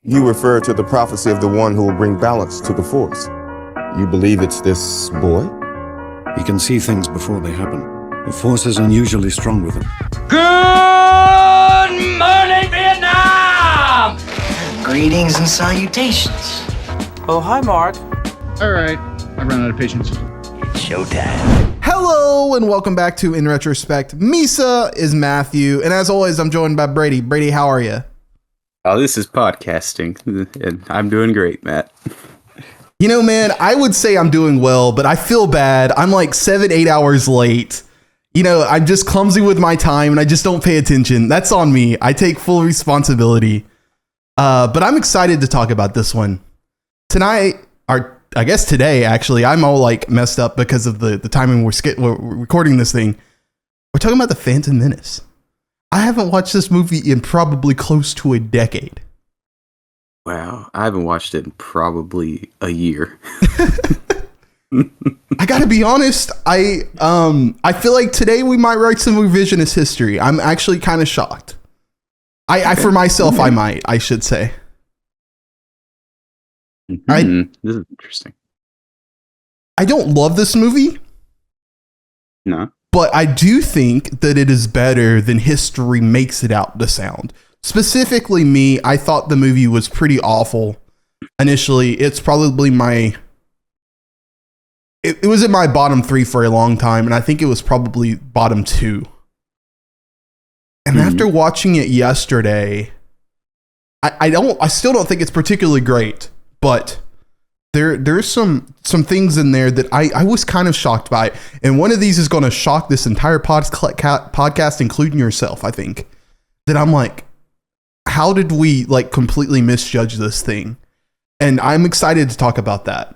You refer to the prophecy of the one who will bring balance to the Force. You believe it's this boy? He can see things before they happen. The Force is unusually strong with him. Good morning, Vietnam! Greetings and salutations. Oh, hi, Mark. All right, I ran out of patience. It's showtime. Hello and welcome back to In Retrospect. Misa is Matthew, and as always, I'm joined by Brady. Brady, how are you? Oh, this is podcasting, and I'm doing great, Matt. You know, man, I would say I'm doing well, but I feel bad. I'm like 7-8 hours late. You know, I'm just clumsy with my time, and I just don't pay attention. That's on me. I take full responsibility. But I'm excited to talk about this one. Tonight, or I guess today, actually, I'm all like messed up because of the timing we're recording this thing. We're talking about the Phantom Menace. I haven't watched this movie in probably close to a decade. Wow, I haven't watched it in probably a year. I gotta be honest, I feel like today we might write some revisionist history. I'm actually kind of shocked. I for myself, I should say. This is interesting. I don't love this movie. No. But I do think that it is better than history makes it out to sound. Specifically me, I thought the movie was pretty awful initially. It's probably it was in my bottom 3 for a long time, and I think it was probably bottom 2. And after watching it yesterday, I still don't think it's particularly great, but there's some things in there that I was kind of shocked by. And one of these is going to shock this entire podcast, including yourself, I think. That I'm like, how did we like completely misjudge this thing? And I'm excited to talk about that.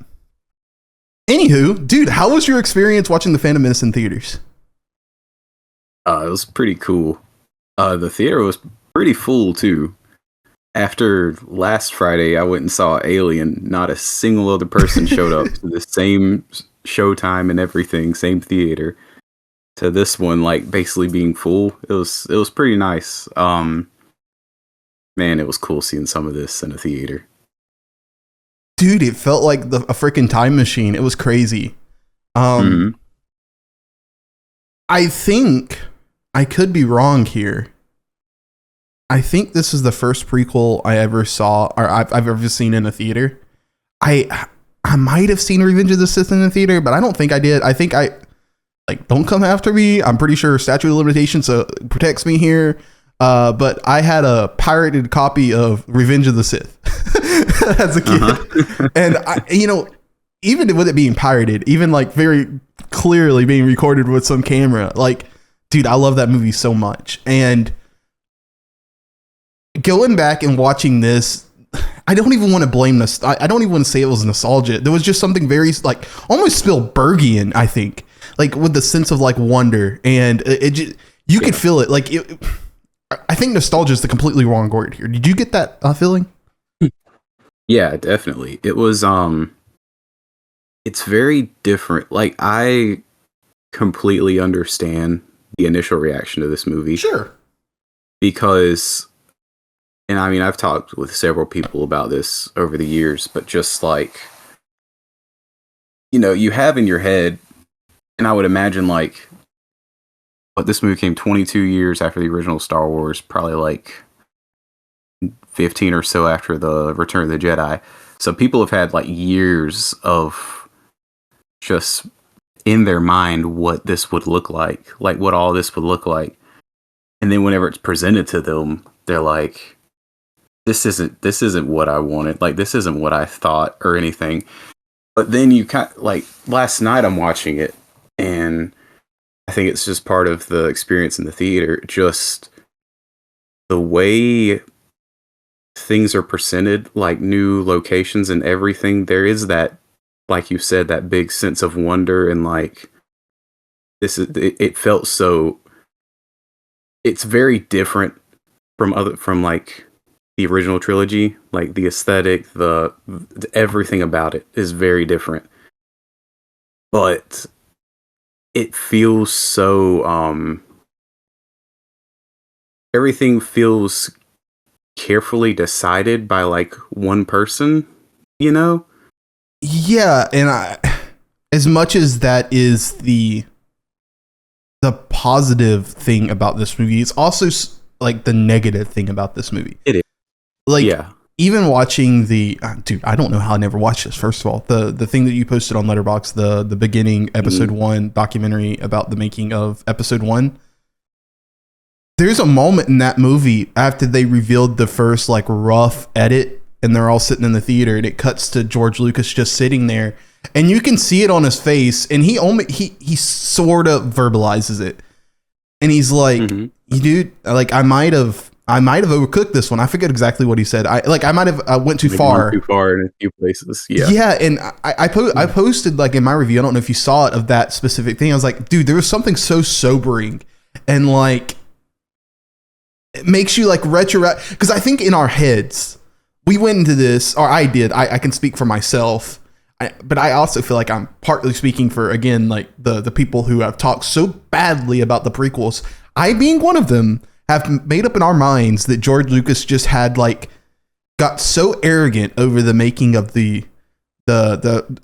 Anywho, dude, how was your experience watching The Phantom Menace in theaters? It was pretty cool. The theater was pretty full, too. After last Friday, I went and saw Alien. Not a single other person showed up to the same showtime and everything, same theater. To this one, like basically being full, it was pretty nice. Man, it was cool seeing some of this in a theater. Dude, it felt like a freaking time machine. It was crazy. I think I could be wrong here. I think this is the first prequel I ever saw, or I've ever seen in a theater. I might have seen Revenge of the Sith in the theater, but I don't think I did. I think don't come after me. I'm pretty sure statute of limitations protects me here. But I had a pirated copy of Revenge of the Sith as a kid. And even with it being pirated, even like very clearly being recorded with some camera, like, dude, I love that movie so much. And going back and watching this, I don't even want to blame this. I don't even want to say it was nostalgia. There was just something very like almost Spielbergian, I think, like with the sense of like wonder, and you could feel it. Like I think nostalgia is the completely wrong word here. Did you get that feeling? Yeah, definitely. It was it's very different. Like I completely understand the initial reaction to this movie. Sure. Because, and I mean, I've talked with several people about this over the years, but just like, you have in your head, and I would imagine like, but this movie came 22 years after the original Star Wars, probably like 15 or so after the Return of the Jedi. So people have had like years of just in their mind what this would look like what all this would look like. And then whenever it's presented to them, they're like, this isn't what I wanted. Like, this isn't what I thought or anything. But then you kind of, like, last night I'm watching it, and I think it's just part of the experience in the theater. Just the way things are presented, like new locations and everything. There is that, like you said, that big sense of wonder, and like, it felt so, it's very different from like the original trilogy. Like the aesthetic, the everything about it is very different, but it feels so everything feels carefully decided by like one person, you know? Yeah, and as much as that is the positive thing about this movie, it's also like the negative thing about this movie. It is. Like, yeah. Even watching the dude, I don't know how I never watched this. First of all, the thing that you posted on Letterboxd, the beginning episode 1 documentary about the making of episode 1. There's a moment in that movie after they revealed the first like rough edit, and they're all sitting in the theater, and it cuts to George Lucas just sitting there, and you can see it on his face, and he sort of verbalizes it, and he's like, "Dude, like I might have overcooked this one. I forget exactly what he said. I might have went too far. Too far in a few places. Yeah. Yeah. And I posted like in my review, I don't know if you saw it, of that specific thing. I was like, dude, there was something so sobering and like, it makes you like because I think in our heads, we went into this, or I did, I can speak for myself. But I also feel like I'm partly speaking for, again, like the people who have talked so badly about the prequels, I being one of them, have made up in our minds that George Lucas just had like got so arrogant over the making of the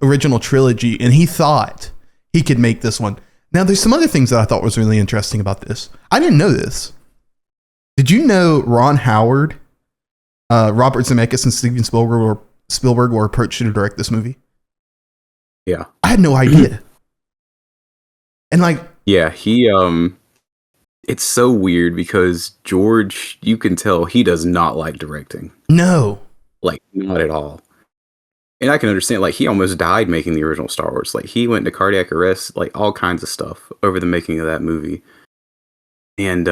original trilogy, and he thought he could make this one. Now, there's some other things that I thought was really interesting about this. I didn't know this. Did you know Ron Howard, Robert Zemeckis, and Steven Spielberg were approached to direct this movie? Yeah, I had no idea. And like, yeah, he it's so weird because George, you can tell he does not like directing. No. Like, not at all. And I can understand, like, he almost died making the original Star Wars. Like, he went into cardiac arrest, like, all kinds of stuff over the making of that movie. And,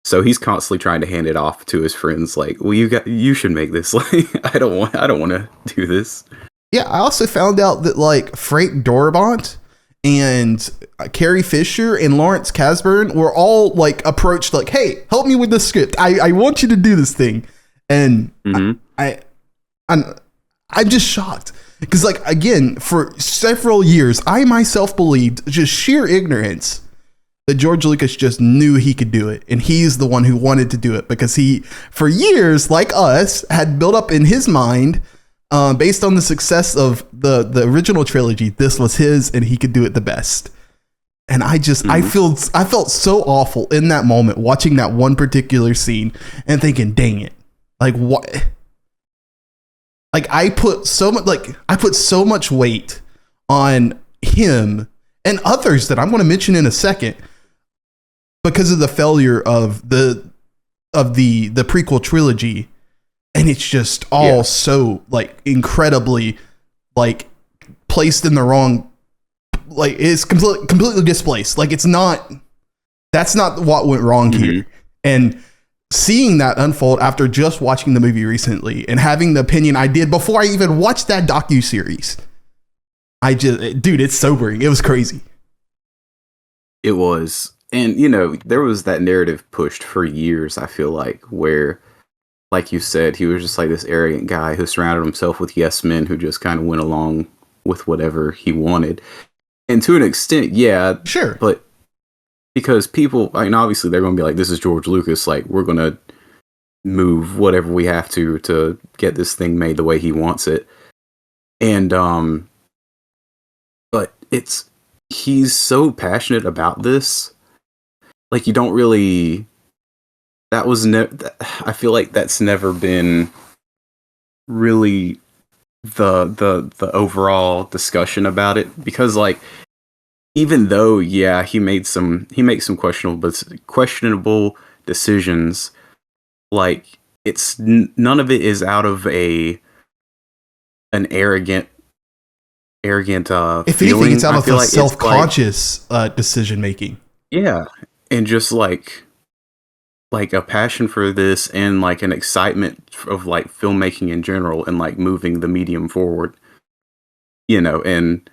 so he's constantly trying to hand it off to his friends, like, well, you should make this. Like, I don't want to do this. Yeah, I also found out that, like, Frank Darabont and Carrie Fisher and Lawrence Kasdan were all like approached like, hey, help me with the script. I want you to do this thing. And I'm just shocked. Because like, again, for several years, I myself believed, just sheer ignorance, that George Lucas just knew he could do it. And he's the one who wanted to do it because he, for years, like us, had built up in his mind, based on the success of the original trilogy, this was his and he could do it the best. And I felt so awful in that moment watching that one particular scene and thinking, dang it. Like what? Like I put so much weight on him and others that I'm going to mention in a second because of the failure of the prequel trilogy. And it's just all so like incredibly like placed in the wrong, like it's completely displaced. Like that's not what went wrong here. And seeing that unfold after just watching the movie recently and having the opinion I did before I even watched that docuseries, dude, it's sobering. It was crazy. It was. And you know, there was that narrative pushed for years, I feel like, where, like you said, he was just like this arrogant guy who surrounded himself with yes men who just kind of went along with whatever he wanted. And to an extent, yeah. Sure. But because people, I mean, obviously they're going to be like, this is George Lucas. Like, we're going to move whatever we have to get this thing made the way he wants it. And, but he's so passionate about this. Like, you don't really... I feel like that's never been really the overall discussion about it, because like, even though, yeah, he makes some questionable decisions, like it's none of it is out of an arrogant if feeling. anything, it's out of a like self-conscious decision making. Yeah. And just like a passion for this and like an excitement of like filmmaking in general and like moving the medium forward, you know. And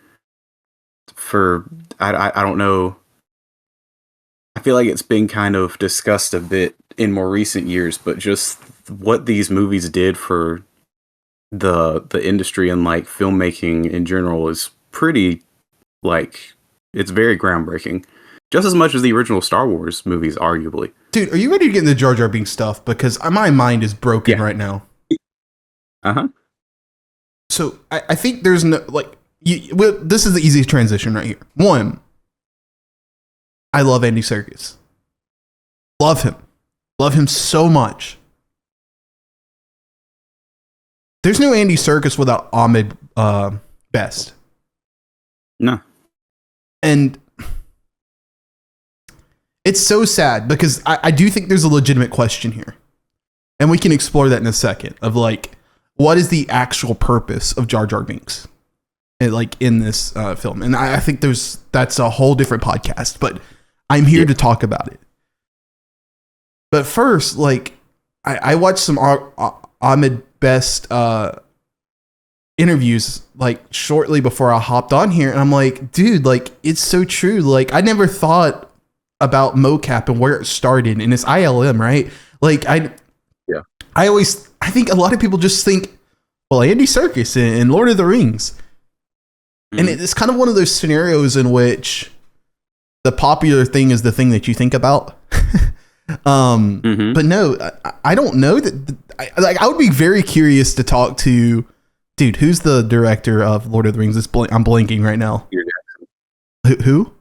I don't know, I feel like it's been kind of discussed a bit in more recent years, but just what these movies did for the industry and like filmmaking in general is pretty, like, it's very groundbreaking, just as much as the original Star Wars movies, arguably. Dude, are you ready to get into Jar Jar Binks stuff? Because my mind is broken right now. So I think there's no this is the easiest transition right here. One, I love Andy Serkis. Love him so much. There's no Andy Serkis without Ahmed Best. No. And it's so sad because I do think there's a legitimate question here. And we can explore that in a second of like, what is the actual purpose of Jar Jar Binks? And like in this film. And I think that's a whole different podcast, but I'm here to talk about it. But first, like, I watched some Ahmed Best interviews like shortly before I hopped on here, and I'm like, dude, like, it's so true. Like, I never thought about mocap and where it started, and it's ILM, right? Like, I think a lot of people just think, well, Andy Serkis in Lord of the Rings. And it's kind of one of those scenarios in which the popular thing is the thing that you think about. But no, I don't know that. I would be very curious to talk to, dude, who's the director of Lord of the Rings? I'm blanking right now. Peter Jackson. Who?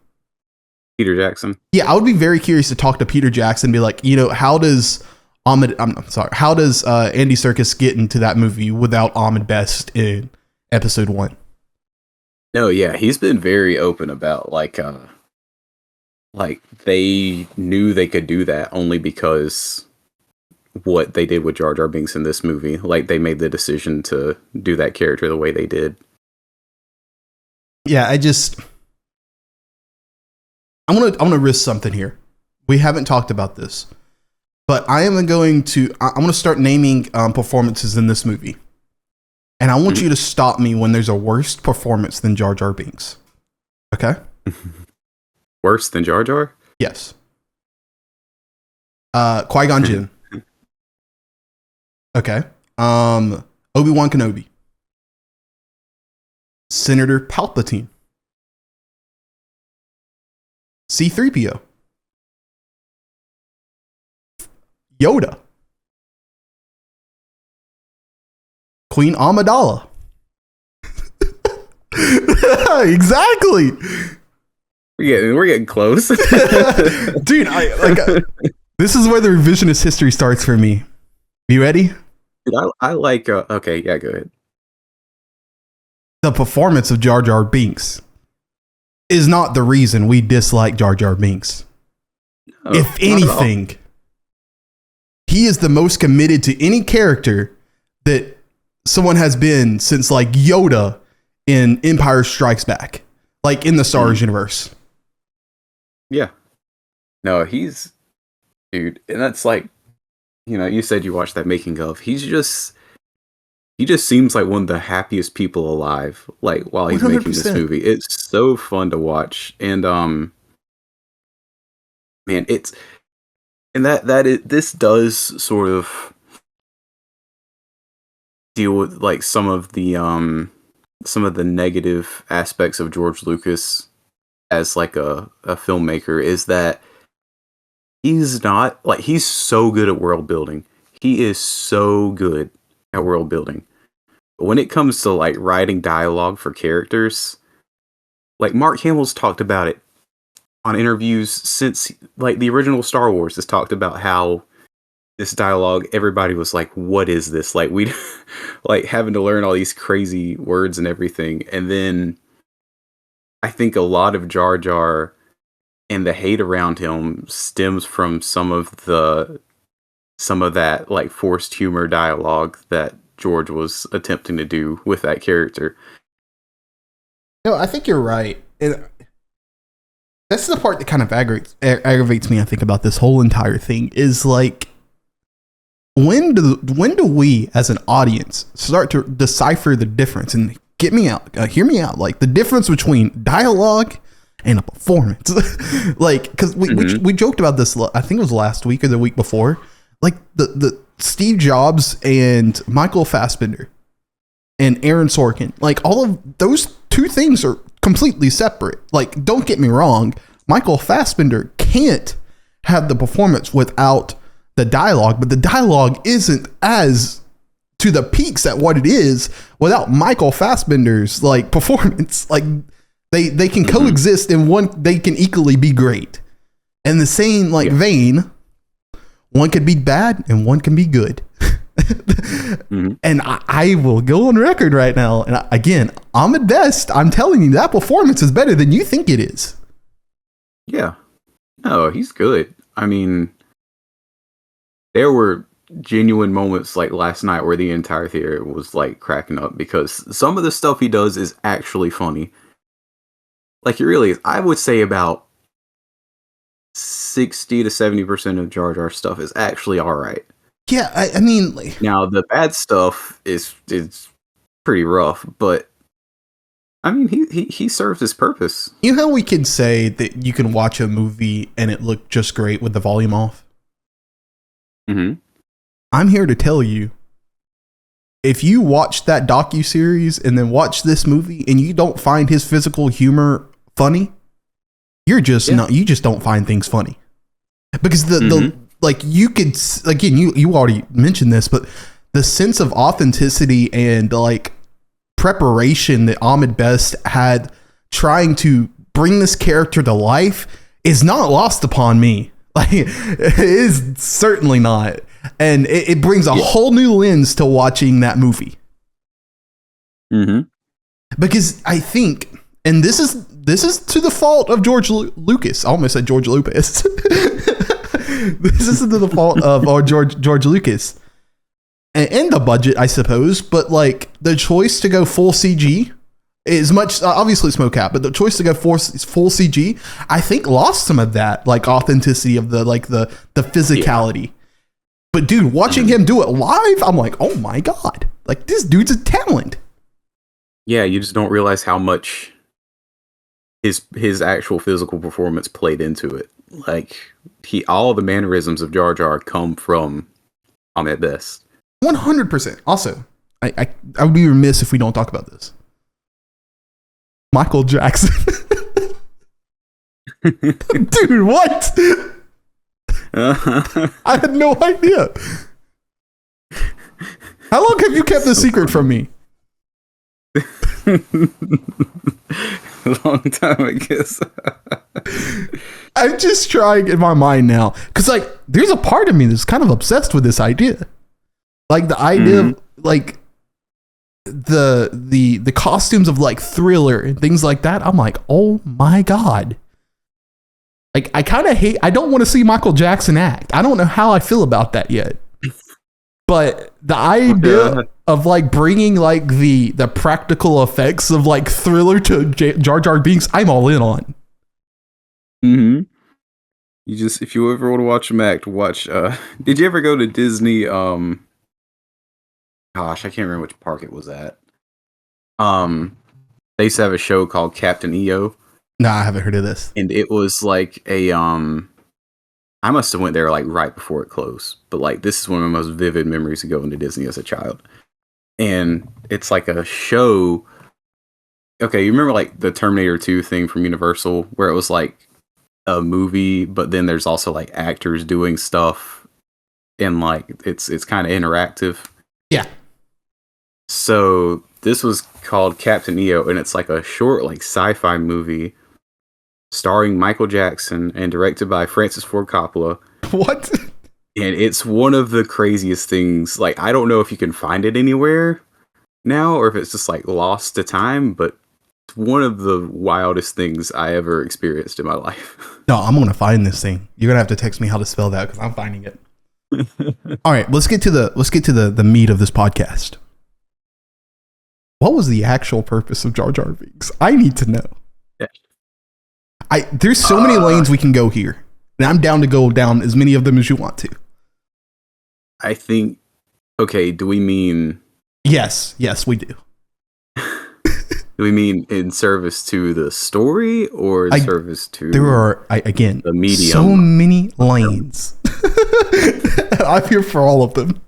Peter Jackson. Yeah, I would be very curious to talk to Peter Jackson and be like, how does Andy Serkis get into that movie without Ahmed Best in episode 1? No, yeah, he's been very open about like they knew they could do that only because what they did with Jar Jar Binks in this movie. Like, they made the decision to do that character the way they did. Yeah, I'm gonna risk something here. We haven't talked about this, but I'm gonna start naming performances in this movie. And I want you to stop me when there's a worse performance than Jar Jar Binks. Okay? Worse than Jar Jar? Yes. Qui-Gon Jinn. Okay. Obi-Wan Kenobi. Senator Palpatine. C-3PO. Yoda. Queen Amidala. Exactly. We're getting close. Dude, this is where the revisionist history starts for me. You ready? Dude, I like okay, yeah, go ahead. The performance of Jar Jar Binks is not the reason we dislike Jar Jar Binks. No, if anything, he is the most committed to any character that someone has been since like Yoda in Empire Strikes Back, like in the Star Wars universe. Yeah. No, he's, dude, and that's like, you said you watched that making of. He just seems like one of the happiest people alive. Like, while he's 100%. Making this movie, it's so fun to watch, and man, this does sort of deal with like some of the negative aspects of George Lucas as like a filmmaker, is that he's not like, he's so good at world building. He is so good at world building. But when it comes to like writing dialogue for characters, like Mark Hamill's talked about it on interviews since like the original Star Wars has talked about how this dialogue, everybody was like, what is this? Like, we like having to learn all these crazy words and everything. And then I think a lot of Jar Jar and the hate around him stems from some of that like forced humor dialogue that George was attempting to do with that character. No, I think you're right. And that's the part that kind of aggravates me, I think, about this whole entire thing is like, when do we as an audience start to decipher the difference? And hear me out, like the difference between dialogue and a performance. Like, because we joked about this, I think it was last week or the week before, like the Steve Jobs and Michael Fassbender and Aaron Sorkin, like all of those two things are completely separate. Like, don't get me wrong, Michael Fassbender can't have the performance without the dialogue, but the dialogue isn't as to the peaks at what it is without Michael Fassbender's like performance. Like they can coexist in one, they can equally be great. In the same like vein, one could be bad and one can be good. And I will go on record right now. And again, I'm at best. I'm telling you that performance is better than you think it is. Yeah. No, he's good. I mean, there were genuine moments like last night where the entire theater was like cracking up because some of the stuff he does is actually funny. Like, it really is. I would say about 60 to 70% of Jar Jar stuff is actually all right. Yeah, I mean, like, now the bad stuff is pretty rough, but I mean, he serves his purpose. You know how we can say that you can watch a movie and it looked just great with the volume off? Mm-hmm. I'm here to tell you, if you watch that docuseries and then watch this movie and you don't find his physical humor funny, you're just not, you just don't find things funny. Because the like, you could, again, you already mentioned this, but the sense of authenticity and like preparation that Ahmed Best had trying to bring this character to life is not lost upon me. Like, it is certainly not. And it brings a whole new lens to watching that movie. Because I think, and this is to the fault of George Lucas. I almost said George Lucas. This is to the fault of George Lucas and the budget, I suppose. But like the choice to go full CG is much obviously it's mocap, but the choice to go full CG, I think, lost some of that like authenticity of the like the physicality. Yeah. But dude, watching him do it live, I'm like, oh my god, like this dude's a talent. Yeah, you just don't realize how much his actual physical performance played into it. Like all the mannerisms of Jar Jar come from Ahmed Best. 100%. Also, I would be remiss if we don't talk about this. Michael Jackson. Dude, what? I had no idea. How long have you kept this secret from me? A long time, I guess. I'm just trying in my mind now, because like there's a part of me that's kind of obsessed with this idea, like the idea of like the costumes of like Thriller and things like that. I'm like, oh my god. Like I kind of I don't want to see Michael Jackson act. I don't know how I feel about that yet. But the idea of like bringing like the practical effects of like Thriller to Jar Jar Binks, I'm all in on. You just, if you ever want to watch him act, watch. Did you ever go to Disney? Gosh, I can't remember which park it was at. They used to have a show called Captain EO. No, I haven't heard of this. And it was like a I must have went there like right before it closed, but like this is one of my most vivid memories of going to Disney as a child. And it's like a show. Okay, you remember like the Terminator 2 thing from Universal, where it was like a movie, but then there's also like actors doing stuff, and like it's kind of interactive. Yeah. So this was called Captain EO, and it's like a short like sci-fi movie starring Michael Jackson and directed by Francis Ford Coppola. What? And it's one of the craziest things. Like, I don't know if you can find it anywhere now or if it's just like lost to time, but it's one of the wildest things I ever experienced in my life. No, I'm going to find this thing. You're going to have to text me how to spell that because I'm finding it. All right, let's get to the meat of this podcast. What was the actual purpose of Jar Jar Binks? I need to know. Yeah. There's so many lanes we can go here, and I'm down to go down as many of them as you want to. I think. Okay, do we mean? Yes, we do. Do we mean in service to the story or service to? There are again the medium. So many lanes. I'm here for all of them.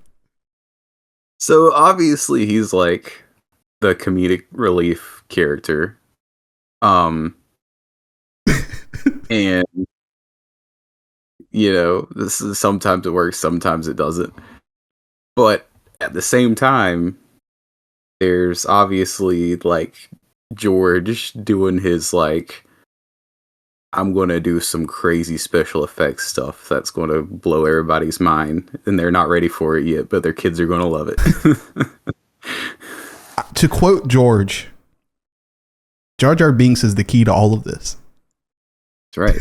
So obviously he's like the comedic relief character. And this is sometimes it works, sometimes it doesn't. But at the same time, there's obviously like George doing his like, I'm going to do some crazy special effects stuff that's going to blow everybody's mind, and they're not ready for it yet, but their kids are going to love it. To quote George, Jar Jar Binks is the key to all of this. That's right.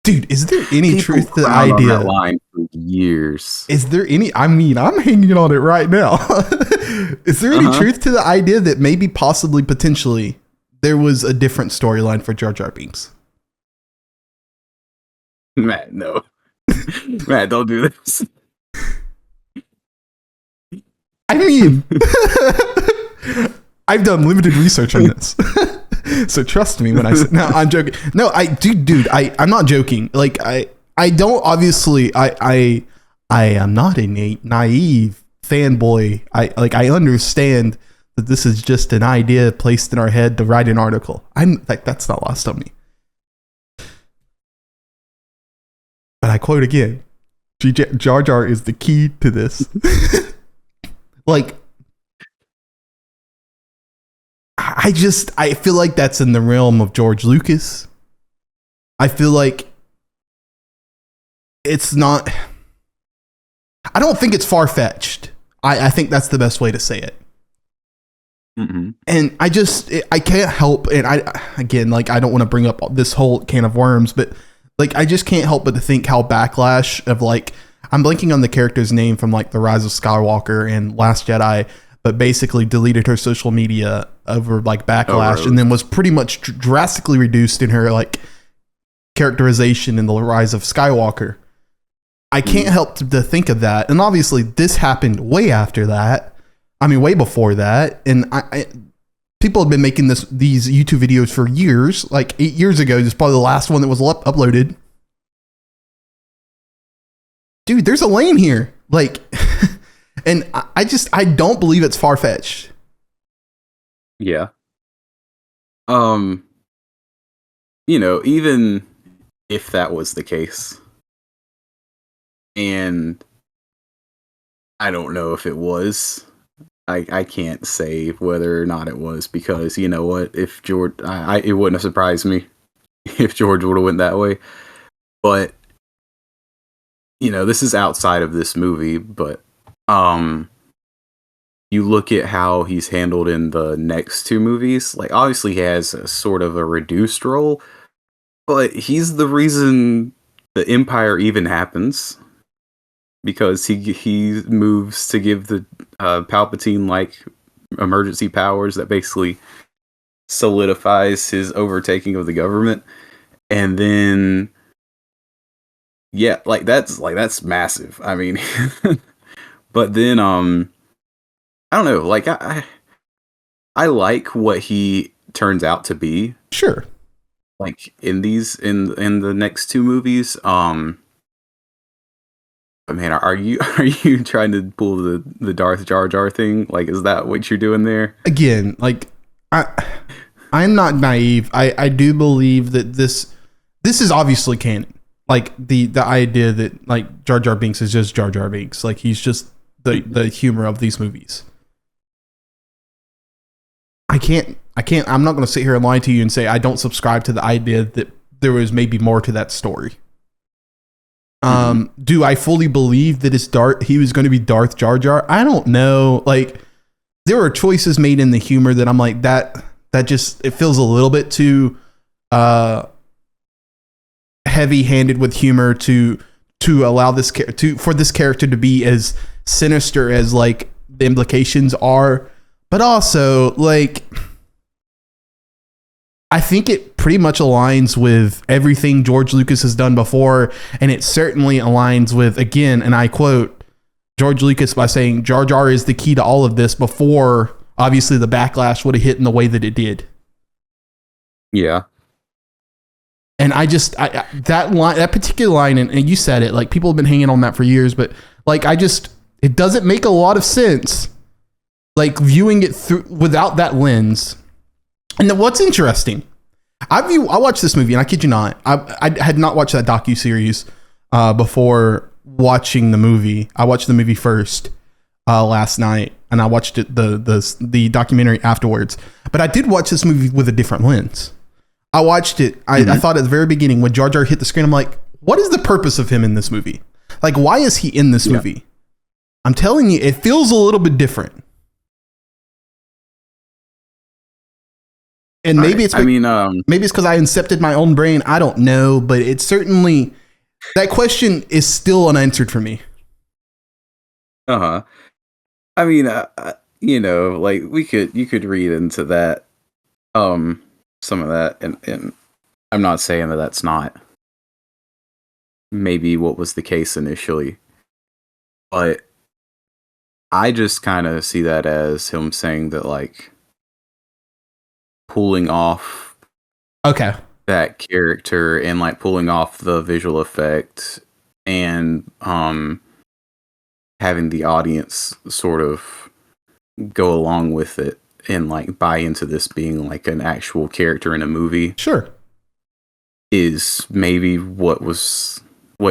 Dude, is there any People truth to the cried on idea? that line for years. Is there any? I mean, I'm hanging on it right now. Is there any truth to the idea that maybe, possibly, potentially, there was a different storyline for Jar Jar Binks? Matt, no. Matt, don't do this. I mean, I've done limited research on this. So trust me when I say, no, I'm joking. No, dude, I'm not joking. Like, I don't, obviously, I am not a naive fanboy. I understand that this is just an idea placed in our head to write an article. I'm like, that's not lost on me. But I quote again, Jar Jar is the key to this. Like, I feel like that's in the realm of George Lucas. I feel like it's not, I don't think it's far-fetched. I think that's the best way to say it. Mm-hmm. And I can't help, and again, like, I don't want to bring up this whole can of worms, but like, I just can't help but to think how backlash of, like, I'm blanking on the character's name from like The Rise of Skywalker and Last Jedi, but basically deleted her social media over like backlash, and then was pretty much drastically reduced in her like characterization in The Rise of Skywalker. I can't help to think of that. And obviously this happened way after that. I mean, way before that. And I people have been making these YouTube videos for years. Like 8 years ago, this is probably the last one that was uploaded. Dude, there's a lane here. Like, and I don't believe it's far-fetched. Yeah. Even if that was the case, and I don't know if it was, I can't say whether or not it was, because you know what, if George, it wouldn't have surprised me if George would have went that way. But this is outside of this movie, but you look at how he's handled in the next two movies. Like, obviously he has a sort of a reduced role, but he's the reason the Empire even happens, because he moves to give the Palpatine like emergency powers that basically solidifies his overtaking of the government. And then that's massive. I mean, but then I don't know, like I like what he turns out to be. Sure. Like in the next two movies, but man, are you trying to pull the Darth Jar Jar thing? Like, is that what you're doing there? Again, like, I'm not naive. I do believe that this is obviously canon. Like the idea that like Jar Jar Binks is just Jar Jar Binks. Like, he's just the humor of these movies. I'm not going to sit here and lie to you and say I don't subscribe to the idea that there was maybe more to that story. Do I fully believe that he was going to be Darth Jar Jar? I don't know. Like, there were choices made in the humor that I'm like, that just, it feels a little bit too heavy-handed with humor to allow for this character to be as sinister as like the implications are. But also, like, I think it pretty much aligns with everything George Lucas has done before, and it certainly aligns with, again, and I quote George Lucas by saying Jar Jar is the key to all of this, before obviously the backlash would have hit in the way that it did. Yeah. And that particular line, and you said it, like, people have been hanging on that for years, but like, it doesn't make a lot of sense, like, viewing it through without that lens. And then what's interesting, I watched this movie, and I kid you not, I had not watched that docuseries before watching the movie. I watched the movie first last night, and I watched it the documentary afterwards. But I did watch this movie with a different lens. I watched it. I thought at the very beginning when Jar Jar hit the screen, I'm like, what is the purpose of him in this movie? Like, why is he in this movie? I'm telling you, it feels a little bit different. And maybe it's maybe it's because I incepted my own brain. I don't know, but it's certainly that question is still unanswered for me. I mean, like you could read into that, some of that, and I'm not saying that that's not maybe what was the case initially, but I just kind of see that as him saying that, like, pulling off that character and like pulling off the visual effect and having the audience sort of go along with it and like buy into this being like an actual character in a movie. Sure. Is maybe what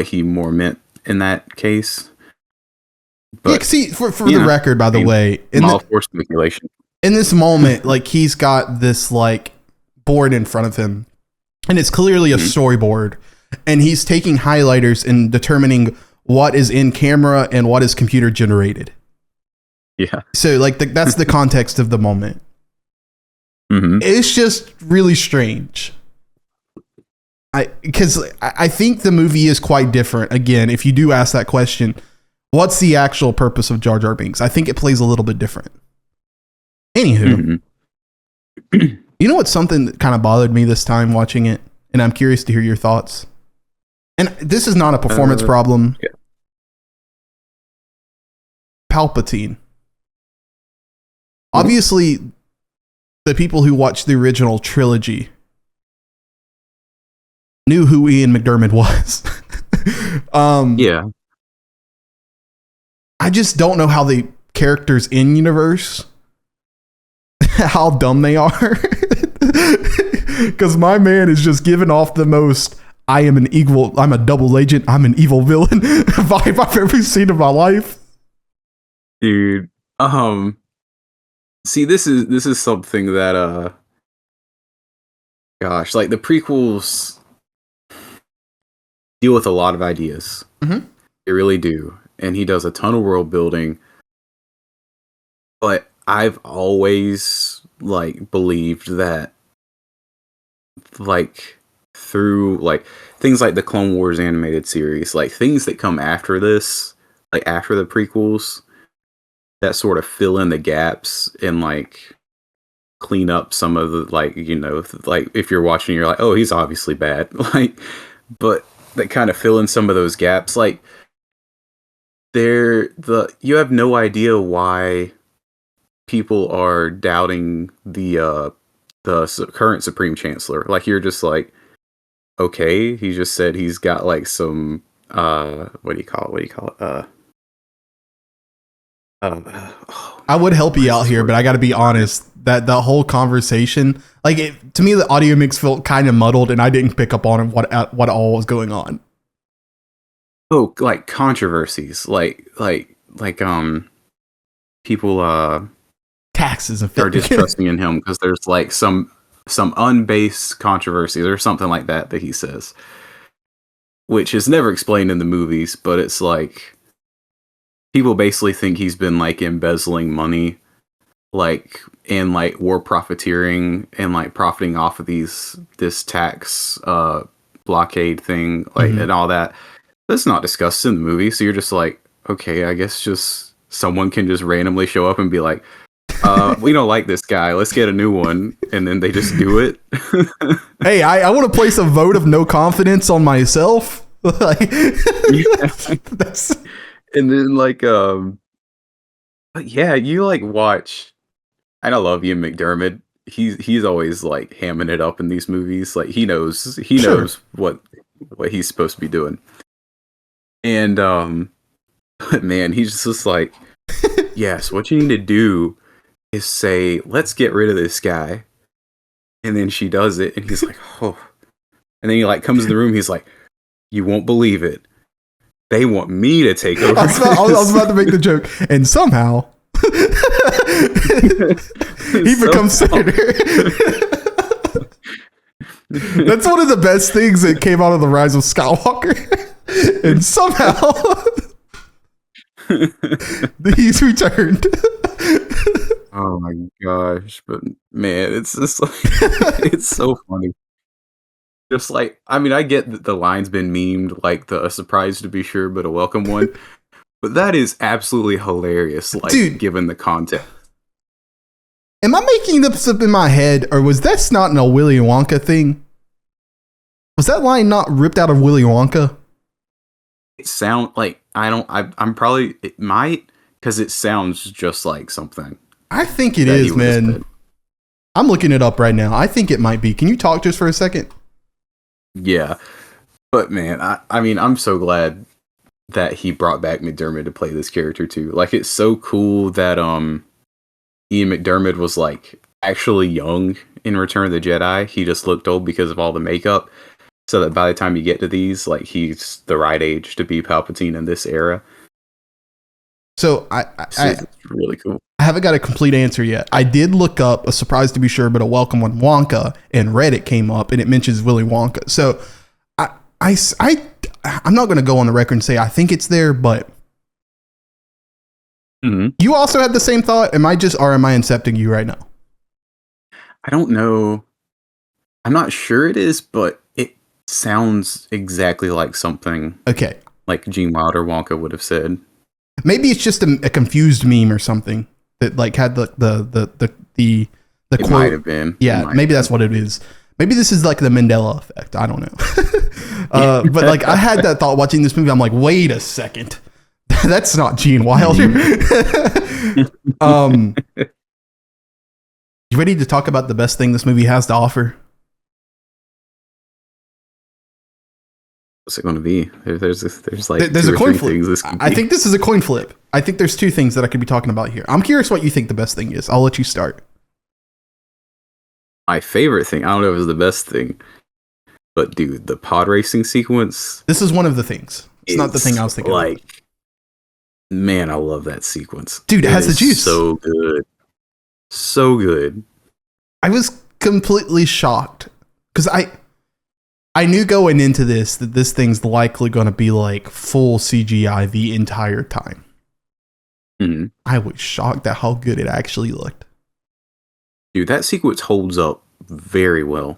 he more meant in that case. But see, for the record, by the way, for speculation. In this moment, like, he's got this like board in front of him, and it's clearly a storyboard, and he's taking highlighters and determining what is in camera and what is computer generated. Yeah. So like that's the context of the moment. It's just really strange. Because I think the movie is quite different. Again, if you do ask that question, what's the actual purpose of Jar Jar Binks? I think it plays a little bit different. Anywho, you know what's something that kind of bothered me this time watching it? And I'm curious to hear your thoughts. And this is not a performance problem. Yeah. Palpatine. Obviously, the people who watched the original trilogy knew who Ian McDiarmid was. Yeah. I just don't know how the characters in universe, how dumb they are. Because my man is just giving off the most I'm a double agent, I'm an evil villain vibe I've ever seen in my life. Dude. See, this is something that gosh, like the prequels deal with a lot of ideas. They really do. And he does a ton of world building. But I've always like believed that like through like things like the Clone Wars animated series, like things that come after this, like after the prequels, that sort of fill in the gaps and like clean up some of the like, like if you're watching you're like, oh, he's obviously bad. Like, but that kind of fill in some of those gaps. Like you have no idea why people are doubting the current Supreme Chancellor. Like, you're just like, okay, he just said he's got like some what do you call it? I would help you out here, but I got to be honest that the whole conversation, like, to me, the audio mix felt kind of muddled, and I didn't pick up on what all was going on. Oh, like controversies, like people taxes and are distrusting in him because there's like some unbased controversies or something like that he says, which is never explained in the movies, but it's like people basically think he's been like embezzling money, like, and like war profiteering and like profiting off of this tax blockade thing, like, and all that. That's not discussed in the movie, so you're just like, okay, I guess just someone can just randomly show up and be like, we don't like this guy, let's get a new one, and then they just do it. Hey, I want to place a vote of no confidence on myself. Like, that's... And then like yeah, you like watch, and I love Ian McDiarmid. He's always like hamming it up in these movies. Like he knows what he's supposed to be doing. And but man, he's just like, yes, what you need to do is say, let's get rid of this guy. And then she does it, and he's like, oh. And then he like comes in the room. He's like, you won't believe it. They want me to take over. I was about to make the joke, and somehow he becomes senator. That's one of the best things that came out of the Rise of Skywalker, and somehow he's returned. Oh my gosh! But man, it's just like it's so funny. Just like, I mean, I get that the line's been memed, like a surprise to be sure, but a welcome one. But that is absolutely hilarious, like, dude, given the context. Am I making this up in my head, or was that not a Willy Wonka thing? Was that line not ripped out of Willy Wonka? It sound like, I'm probably, it might, because it sounds just like something. I think it is, man. I'm looking it up right now. I think it might be. Can you talk to us for a second? Yeah, but man, I mean, I'm so glad that he brought back McDermott to play this character too. Like, it's so cool that Ian McDermott was like actually young in Return of the Jedi. He just looked old because of all the makeup. So that by the time you get to these, like, he's the right age to be Palpatine in this era. So it's really cool. I haven't got a complete answer yet. I did look up a surprise to be sure, but a welcome one, Wonka, and Reddit came up and it mentions Willy Wonka. So I'm not going to go on the record and say I think it's there, but you also had the same thought. Am I incepting you right now? I don't know. I'm not sure it is, but it sounds exactly like something. Okay. Like Gene Wilder Wonka would have said. Maybe it's just a confused meme or something that like had the it quote. Might have been. Yeah, maybe that's what it is. Maybe this is like the Mandela effect. I don't know. But like I had that thought watching this movie. I'm like, wait a second. That's not Gene Wilder. You ready to talk about the best thing this movie has to offer? What's it going to be? There's a coin flip. I think this is a coin flip. I think there's two things that I could be talking about here. I'm curious what you think the best thing is. I'll let you start. My favorite thing, I don't know if it's the best thing, but dude, the pod racing sequence. This is one of the things. It's not the thing I was thinking. Like, man, I love that sequence. Dude, it has the juice. So good. So good. I was completely shocked because I knew going into this that this thing's likely going to be like full CGI the entire time. Mm-hmm. I was shocked at how good it actually looked. Dude, that sequence holds up very well.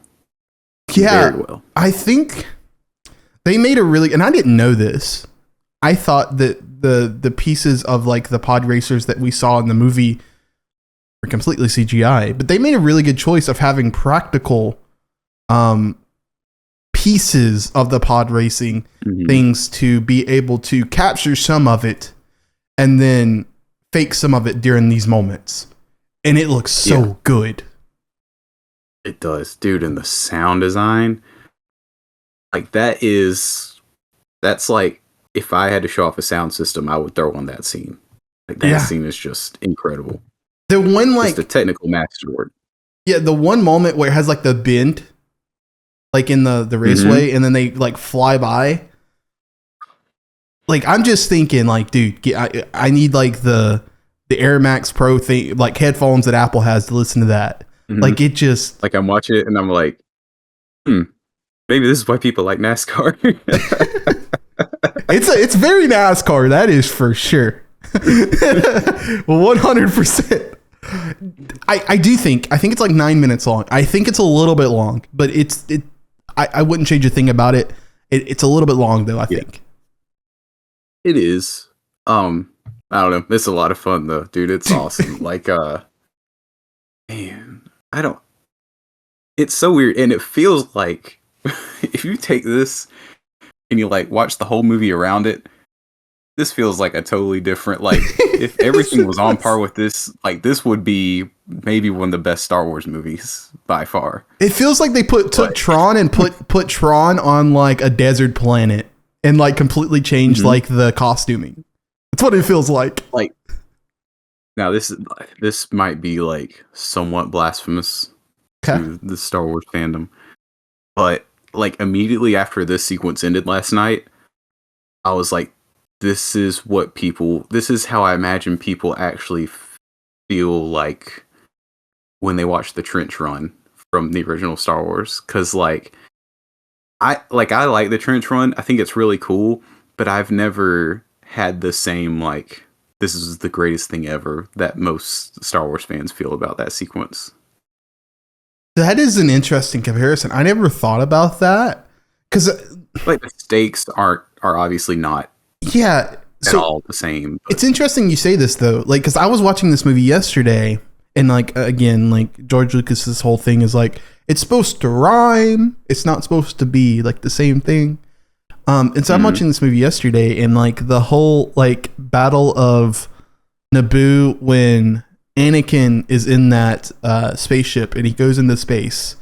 Yeah, very well. I think they made a really, and I didn't know this. I thought that the pieces of like the pod racers that we saw in the movie were completely CGI, but they made a really good choice of having practical pieces of the pod racing things to be able to capture some of it and then fake some of it during these moments. And it looks so good. It does, dude. And the sound design, like that's like, if I had to show off a sound system, I would throw on that scene. Like that scene is just incredible. The one, like, just a technical masterwork. Yeah, the one moment where it has like the bend, like in the raceway, and then they like fly by. Like, I'm just thinking, like, dude, I need like the Air Max Pro thing, like headphones that Apple has to listen to that. Like, it just, like, I'm watching it and I'm like, maybe this is why people like NASCAR. it's very NASCAR, that is for sure. Well, 100%. I think it's like 9 minutes long. I think it's a little bit long, but I wouldn't change a thing about it. It's a little bit long though, I think. It is. I don't know. It's a lot of fun though, dude. It's awesome. Like, man, it's so weird. And it feels like if you take this and you like watch the whole movie around it, this feels like a totally different, like, if everything was on par with this, like, this would be maybe one of the best Star Wars movies by far. It feels like they took Tron and put Tron on like a desert planet and like completely changed like the costuming. That's what it feels like. Like, now this might be like somewhat blasphemous, to the Star Wars fandom. But like immediately after this sequence ended last night, I was like, this is how I imagine people actually feel like when they watch the trench run from the original Star Wars. Cause I like the trench run. I think it's really cool, but I've never had the same, like, this is the greatest thing ever that most Star Wars fans feel about that sequence. That is an interesting comparison. I never thought about that. Cause like the stakes are obviously not at all the same. But. It's interesting you say this though. Like, cause I was watching this movie yesterday and like, again, like George Lucas's whole thing is like, it's supposed to rhyme. It's not supposed to be like the same thing. And so I'm watching this movie yesterday and like the whole like battle of Naboo when Anakin is in that spaceship and he goes into space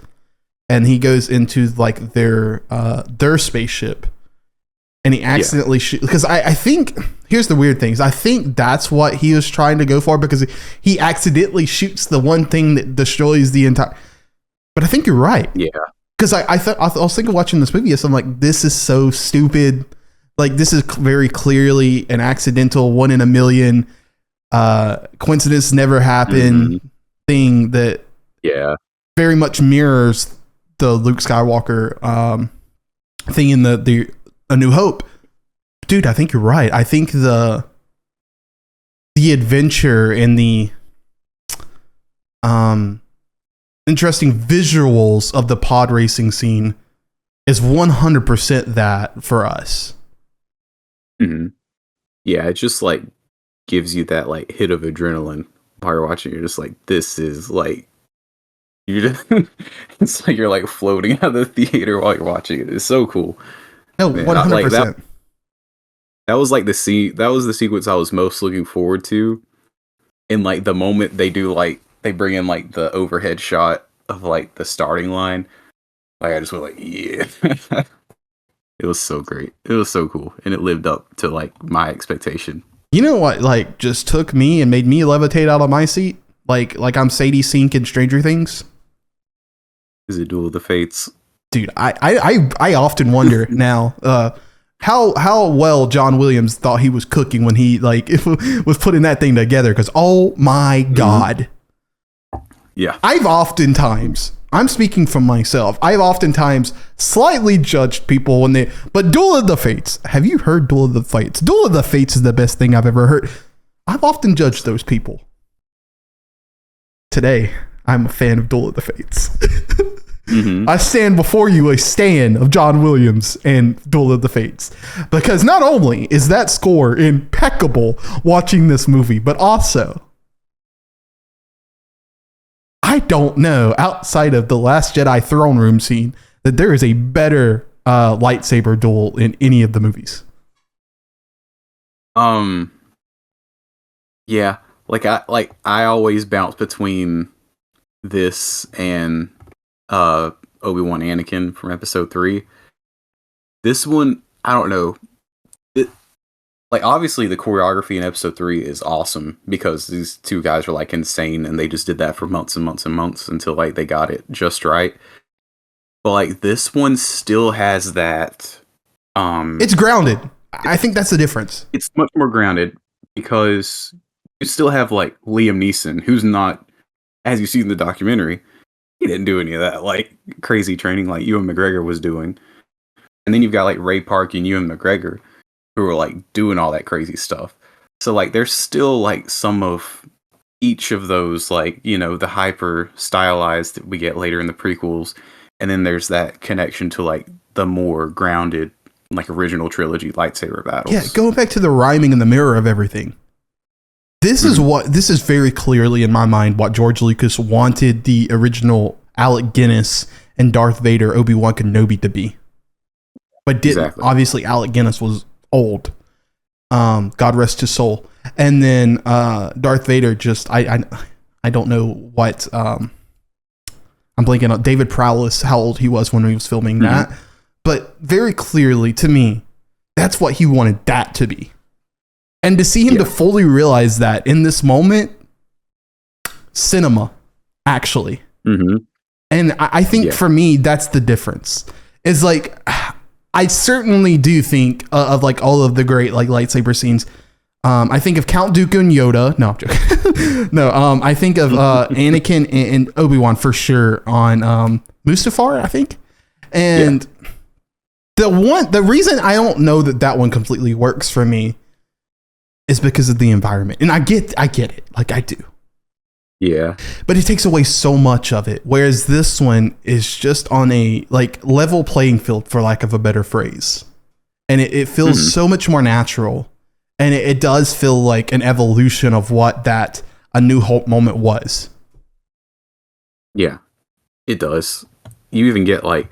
and he goes into like their spaceship and he accidentally because I think here's the weird thing is I think that's what he was trying to go for because he accidentally shoots the one thing that destroys the entire. But I think you're right. Yeah. Because I was thinking watching this movie, so I'm like, this is so stupid. Like, this is very clearly an accidental 1 in a million coincidence never happened thing that very much mirrors the Luke Skywalker thing in the A New Hope. Dude, I think you're right. I think the adventure and the interesting visuals of the pod racing scene is 100% that for us. Yeah, it just like gives you that like hit of adrenaline while you're watching. You're just like, this is like, you just it's like you're like floating out of the theater while you're watching it. It's so cool. No, 100%. Like that was like the sequence I was most looking forward to. In like the moment they do like they bring in like the overhead shot of like the starting line. Like I just went like, yeah. It was so great. It was so cool. And it lived up to like my expectation. You know what like just took me and made me levitate out of my seat? Like I'm Sadie Sink in Stranger Things. Is it Duel of the Fates? Dude, I often wonder now how well John Williams thought he was cooking when he like was putting that thing together. Because oh my God. Yeah. I'm speaking from myself. I've oftentimes slightly judged people but Duel of the Fates. Have you heard Duel of the Fates? Duel of the Fates is the best thing I've ever heard. I've often judged those people. Today, I'm a fan of Duel of the Fates. I stand before you a stan of John Williams and Duel of the Fates. Because not only is that score impeccable watching this movie, but also I don't know outside of the Last Jedi throne room scene that there is a better lightsaber duel in any of the movies. Yeah, I always bounce between this and Obi-Wan Anakin from episode 3. This one, I don't know. Like, obviously, the choreography in episode 3 is awesome because these two guys are, like, insane, and they just did that for months and months and months until, like, they got it just right. But, like, this one still has that... it's grounded. I think that's the difference. It's much more grounded because you still have, like, Liam Neeson, who's not, as you see in the documentary, he didn't do any of that, like, crazy training like Ewan McGregor was doing. And then you've got, like, Ray Park and Ewan McGregor, who are like doing all that crazy stuff. So like there's still like some of each of those, like, you know, the hyper stylized that we get later in the prequels, and then there's that connection to like the more grounded like original trilogy lightsaber battles. Yeah, going back to the rhyming in the mirror of everything. This is very clearly in my mind what George Lucas wanted the original Alec Guinness and Darth Vader Obi-Wan Kenobi to be. But didn't. Exactly. Obviously Alec Guinness was old. God rest his soul. And then Darth Vader just I don't know what I'm blanking on David Prowlis, how old he was when he was filming that. But very clearly to me, that's what he wanted that to be. And to see him to fully realize that in this moment, cinema, actually. And I think for me, that's the difference. Is like, I certainly do think of like all of the great like lightsaber scenes. I think of Count Dooku and Yoda. No, I'm joking. No, I think of Anakin and Obi-Wan for sure on Mustafar, I think. And the reason I don't know that one completely works for me is because of the environment. And I get it. Like I do. Yeah. But it takes away so much of it. Whereas this one is just on a like level playing field, for lack of a better phrase. And it feels so much more natural. And it does feel like an evolution of what that A New Hope moment was. Yeah, it does. You even get like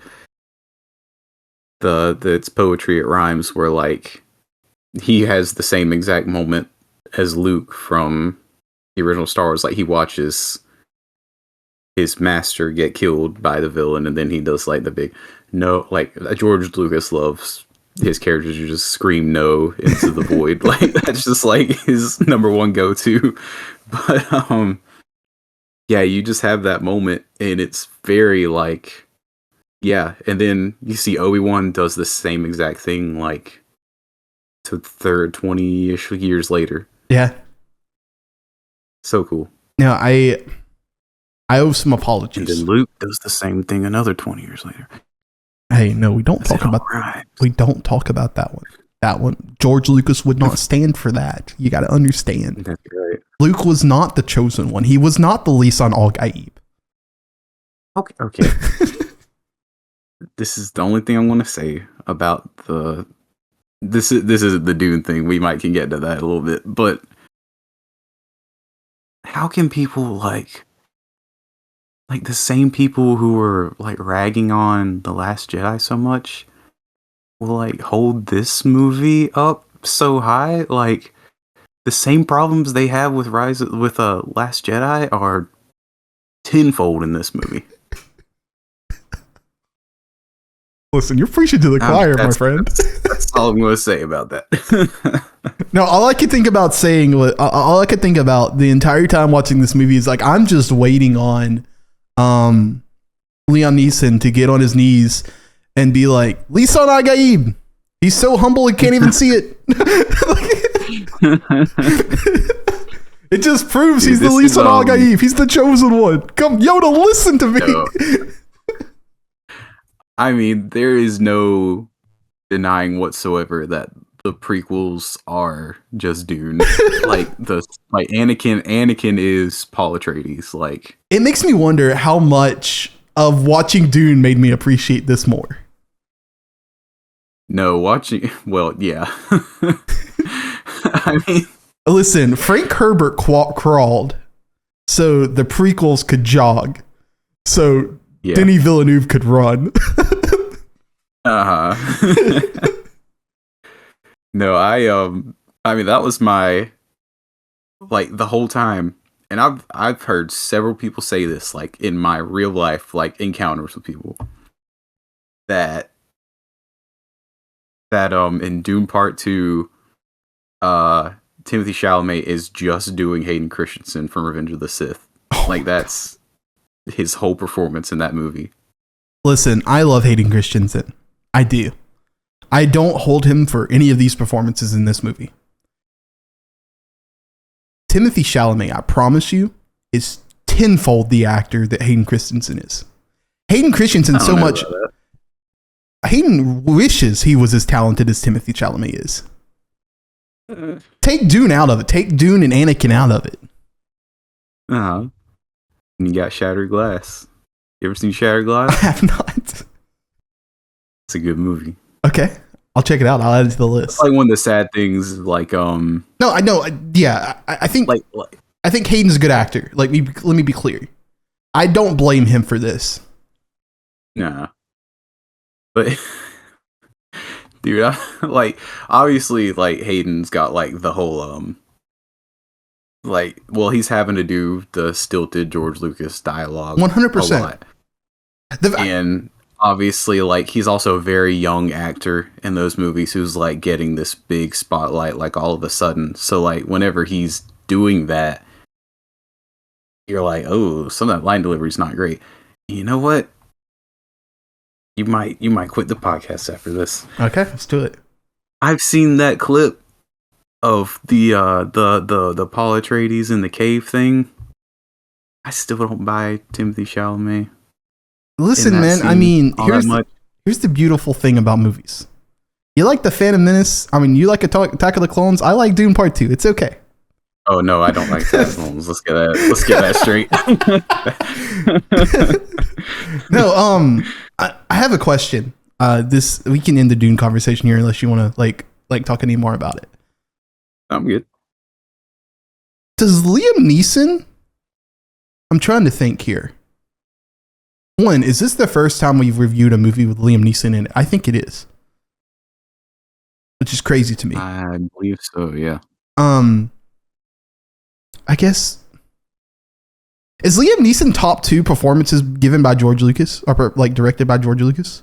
it's poetry, it rhymes, where like he has the same exact moment as Luke from the original Star Wars. Like he watches his master get killed by the villain, and then he does like the big no, like George Lucas loves his characters to just scream no into the void. Like that's just like his number one go-to. But yeah, you just have that moment, and it's very like, yeah. And then you see Obi-Wan does the same exact thing, like to 20-ish years later. Yeah. So cool. Now I owe some apologies. And then Luke does the same thing another 20 years later. Hey, no, we don't talk about we don't talk about that one. That one, George Lucas would not stand for that. You got to understand. That's right. Luke was not the chosen one. He was not the Lisan al-Gaib. Okay. This is the only thing I want to say about this is the Dune thing. We can get to that a little bit, but how can people like the same people who were like ragging on The Last Jedi so much will like hold this movie up so high? Like the same problems they have with Last Jedi are tenfold in this movie. Listen, you're preaching to the choir, my friend. That's all I'm going to say about that. No, all I could think about the entire time watching this movie is like, I'm just waiting on Liam Neeson to get on his knees and be like, Lisan al-Gaib. He's so humble he can't even see it. It just proves he's the Lisan al-Gaib. He's the chosen one. Come, Yoda, listen to me. No. I mean, there is no denying whatsoever that the prequels are just Dune. like Anakin is Paul Atreides. Like it makes me wonder how much of watching Dune made me appreciate this more. No, well, yeah. I mean, listen, Frank Herbert crawled so the prequels could jog. So Denis Villeneuve could run. No, I mean that was my like the whole time, and I've heard several people say this like in my real life like encounters with people that in Dune Part 2 Timothée Chalamet is just doing Hayden Christensen from Revenge of the Sith. Like that's his whole performance in that movie. Listen, I love Hayden Christensen. I do. I don't hold him for any of these performances in this movie. Timothée Chalamet, I promise you, is tenfold the actor that Hayden Christensen is. Hayden Christensen so much. Hayden wishes he was as talented as Timothée Chalamet is. Take Dune out of it. Take Dune and Anakin out of it. And you got Shattered Glass. You ever seen Shattered Glass? I have not. It's a good movie. Okay, I'll check it out. I'll add it to the list. It's like one of the sad things, like No, I know. Yeah, I think I think Hayden's a good actor. Like, let me be clear. I don't blame him for this. Nah, but dude, like obviously, like Hayden's got like the whole like, well, he's having to do the stilted George Lucas dialogue 100%. And obviously, like, he's also a very young actor in those movies who's, like, getting this big spotlight, like, all of a sudden. So, like, whenever he's doing that, you're like, oh, some of that line delivery is not great. You know what? You might quit the podcast after this. Okay, let's do it. I've seen that clip of the Paul Atreides in the cave thing. I still don't buy Timothy Chalamet. Listen, man, I mean, here's the beautiful thing about movies. You like the Phantom Menace? I mean, you like Attack of the Clones? I like Dune Part 2. It's okay. Oh no, I don't like Attack of the Clones. Let's get that straight. No, I have a question. We can end the Dune conversation here unless you want to like talk any more about it. I'm good. Does Liam Neeson? I'm trying to think here. One, is this the first time we've reviewed a movie with Liam Neeson in it? I think it is. Which is crazy to me. I believe so, yeah. I guess, is Liam Neeson top 2 performances given by George Lucas or like directed by George Lucas?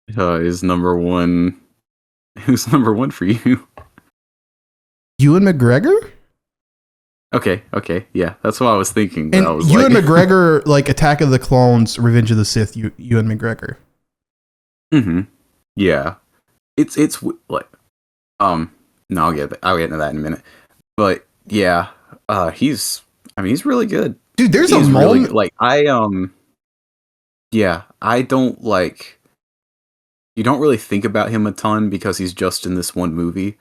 Is number one? Who's number one for you? Ewan McGregor? Okay, yeah, that's what I was thinking. And I was Ewan McGregor, like Attack of the Clones, Revenge of the Sith. Ewan McGregor. Mm-hmm. Yeah, it's like, no, I'll get into that in a minute. But yeah, he's really good, dude. There's a moment really, I don't like. You don't really think about him a ton because he's just in this one movie.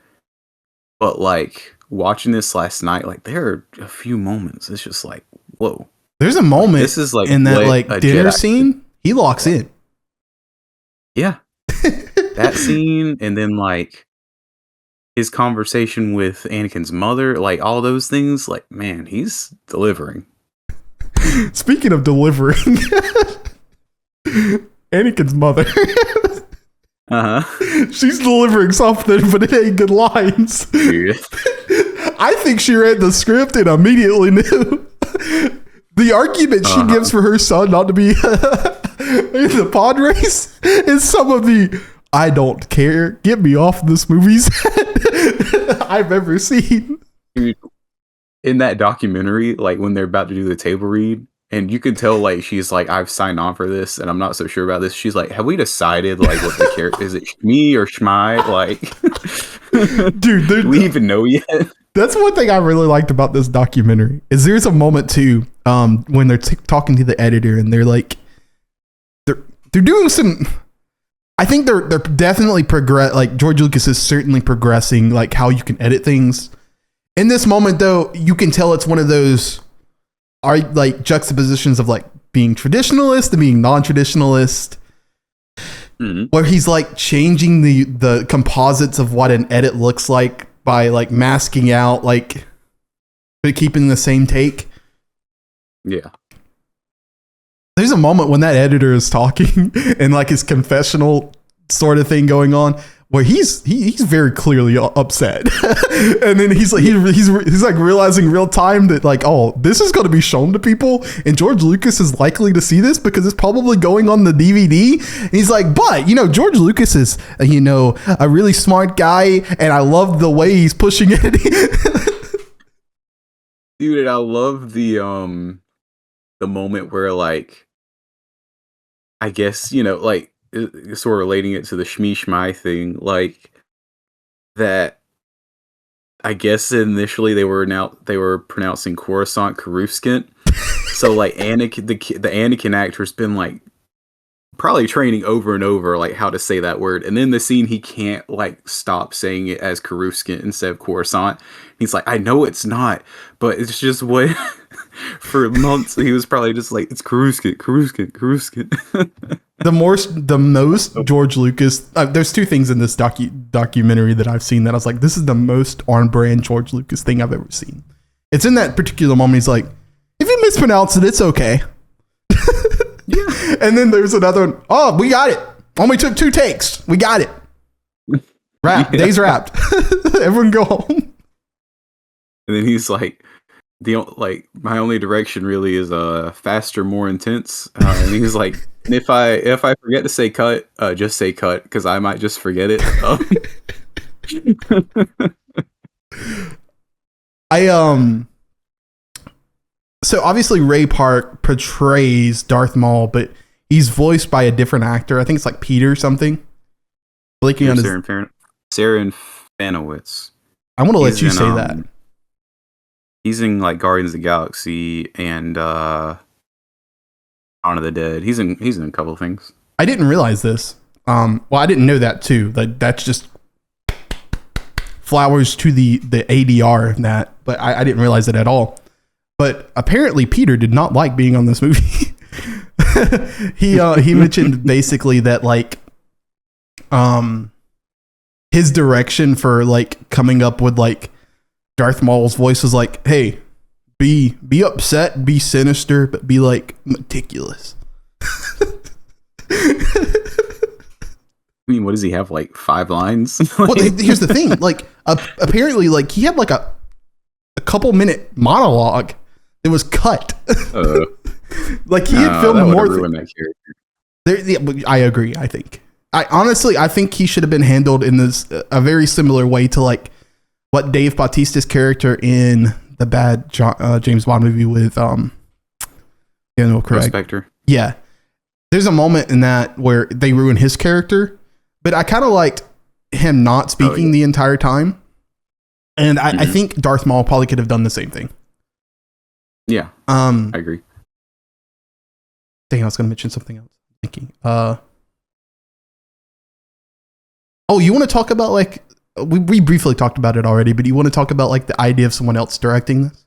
But like watching this last night, like there are a few moments. It's just like, whoa. There's a moment. This is like in that like dinner Jedi scene. He locks in. Yeah, that scene, and then like his conversation with Anakin's mother, like all those things. Like, man, he's delivering. Speaking of delivering, Anakin's mother. She's delivering something, but it ain't good lines. I think she read the script and immediately knew. The argument she gives for her son not to be in the pod race is some of the I don't care, get me off this movie's I've ever seen. Dude, in that documentary, like when they're about to do the table read, and you can tell, like, she's like, I've signed on for this, and I'm not so sure about this. She's like, have we decided, like, what the character is? It me or Shmai? Like, dude, do we even know yet? That's one thing I really liked about this documentary. Is there's a moment too, when they're talking to the editor, and they're like, they're doing some. I think they're definitely like George Lucas is certainly progressing, like how you can edit things. In this moment, though, you can tell it's one of those. Are like juxtapositions of like being traditionalist and being non-traditionalist, where he's like changing the composites of what an edit looks like by like masking out like but keeping the same take. Yeah. There's a moment when that editor is talking and like his confessional sort of thing going on where he's very clearly upset. And then he's like realizing real time that like, oh, this is going to be shown to people and George Lucas is likely to see this because it's probably going on the DVD. And he's like, but George Lucas is a really smart guy and I love the way he's pushing it. Dude, and I love the moment where like, I guess, like, sort of relating it to the Shmai thing, like that. I guess initially they were pronouncing Coruscant Coruscant, so like Anakin, the Anakin actor's been like probably training over and over like how to say that word, and then the scene he can't like stop saying it as Coruscant instead of Coruscant. He's like, I know it's not, but it's just what. For months he was probably just like, it's Coruscant. The most George Lucas, there's two things in this documentary that I've seen that I was like, this is the most on brand George Lucas thing I've ever seen. It's in that particular moment he's like, if you mispronounce it, it's okay. Yeah. And then there's another one, oh, we got it, only took 2 takes, we got it. Day's wrapped. Everyone go home. And then he's like, my only direction really is faster, more intense. And he's like, and if I forget to say cut, just say cut because I might just forget it. So obviously Ray Park portrays Darth Maul, but he's voiced by a different actor. I think it's like Peter something. Blinking on his. Saren Fanowitz. I want to let you say that. He's in like Guardians of the Galaxy and Dawn of the Dead. He's in a couple of things. I didn't realize this. Well, I didn't know that too. Like that's just flowers to the ADR of that, but I didn't realize it at all. But apparently Peter did not like being on this movie. He mentioned basically that like his direction for like coming up with like Darth Maul's voice was like, hey, be upset, be sinister, but be like meticulous. I mean, what does he have, like 5 lines? Well, here's the thing. Like, apparently, like he had like a couple minute monologue that was cut. Like he had filmed more. That character. I agree. I think. I think he should have been handled in this a very similar way to like what Dave Bautista's character in the bad James Bond movie with Daniel Craig. Spectre. Yeah, there's a moment in that where they ruin his character. But I kind of liked him not speaking the entire time. And I think Darth Maul probably could have done the same thing. Yeah. I agree. Dang, I was going to mention something else. Thinking. You want to talk about like, we briefly talked about it already, but you want to talk about like the idea of someone else directing this?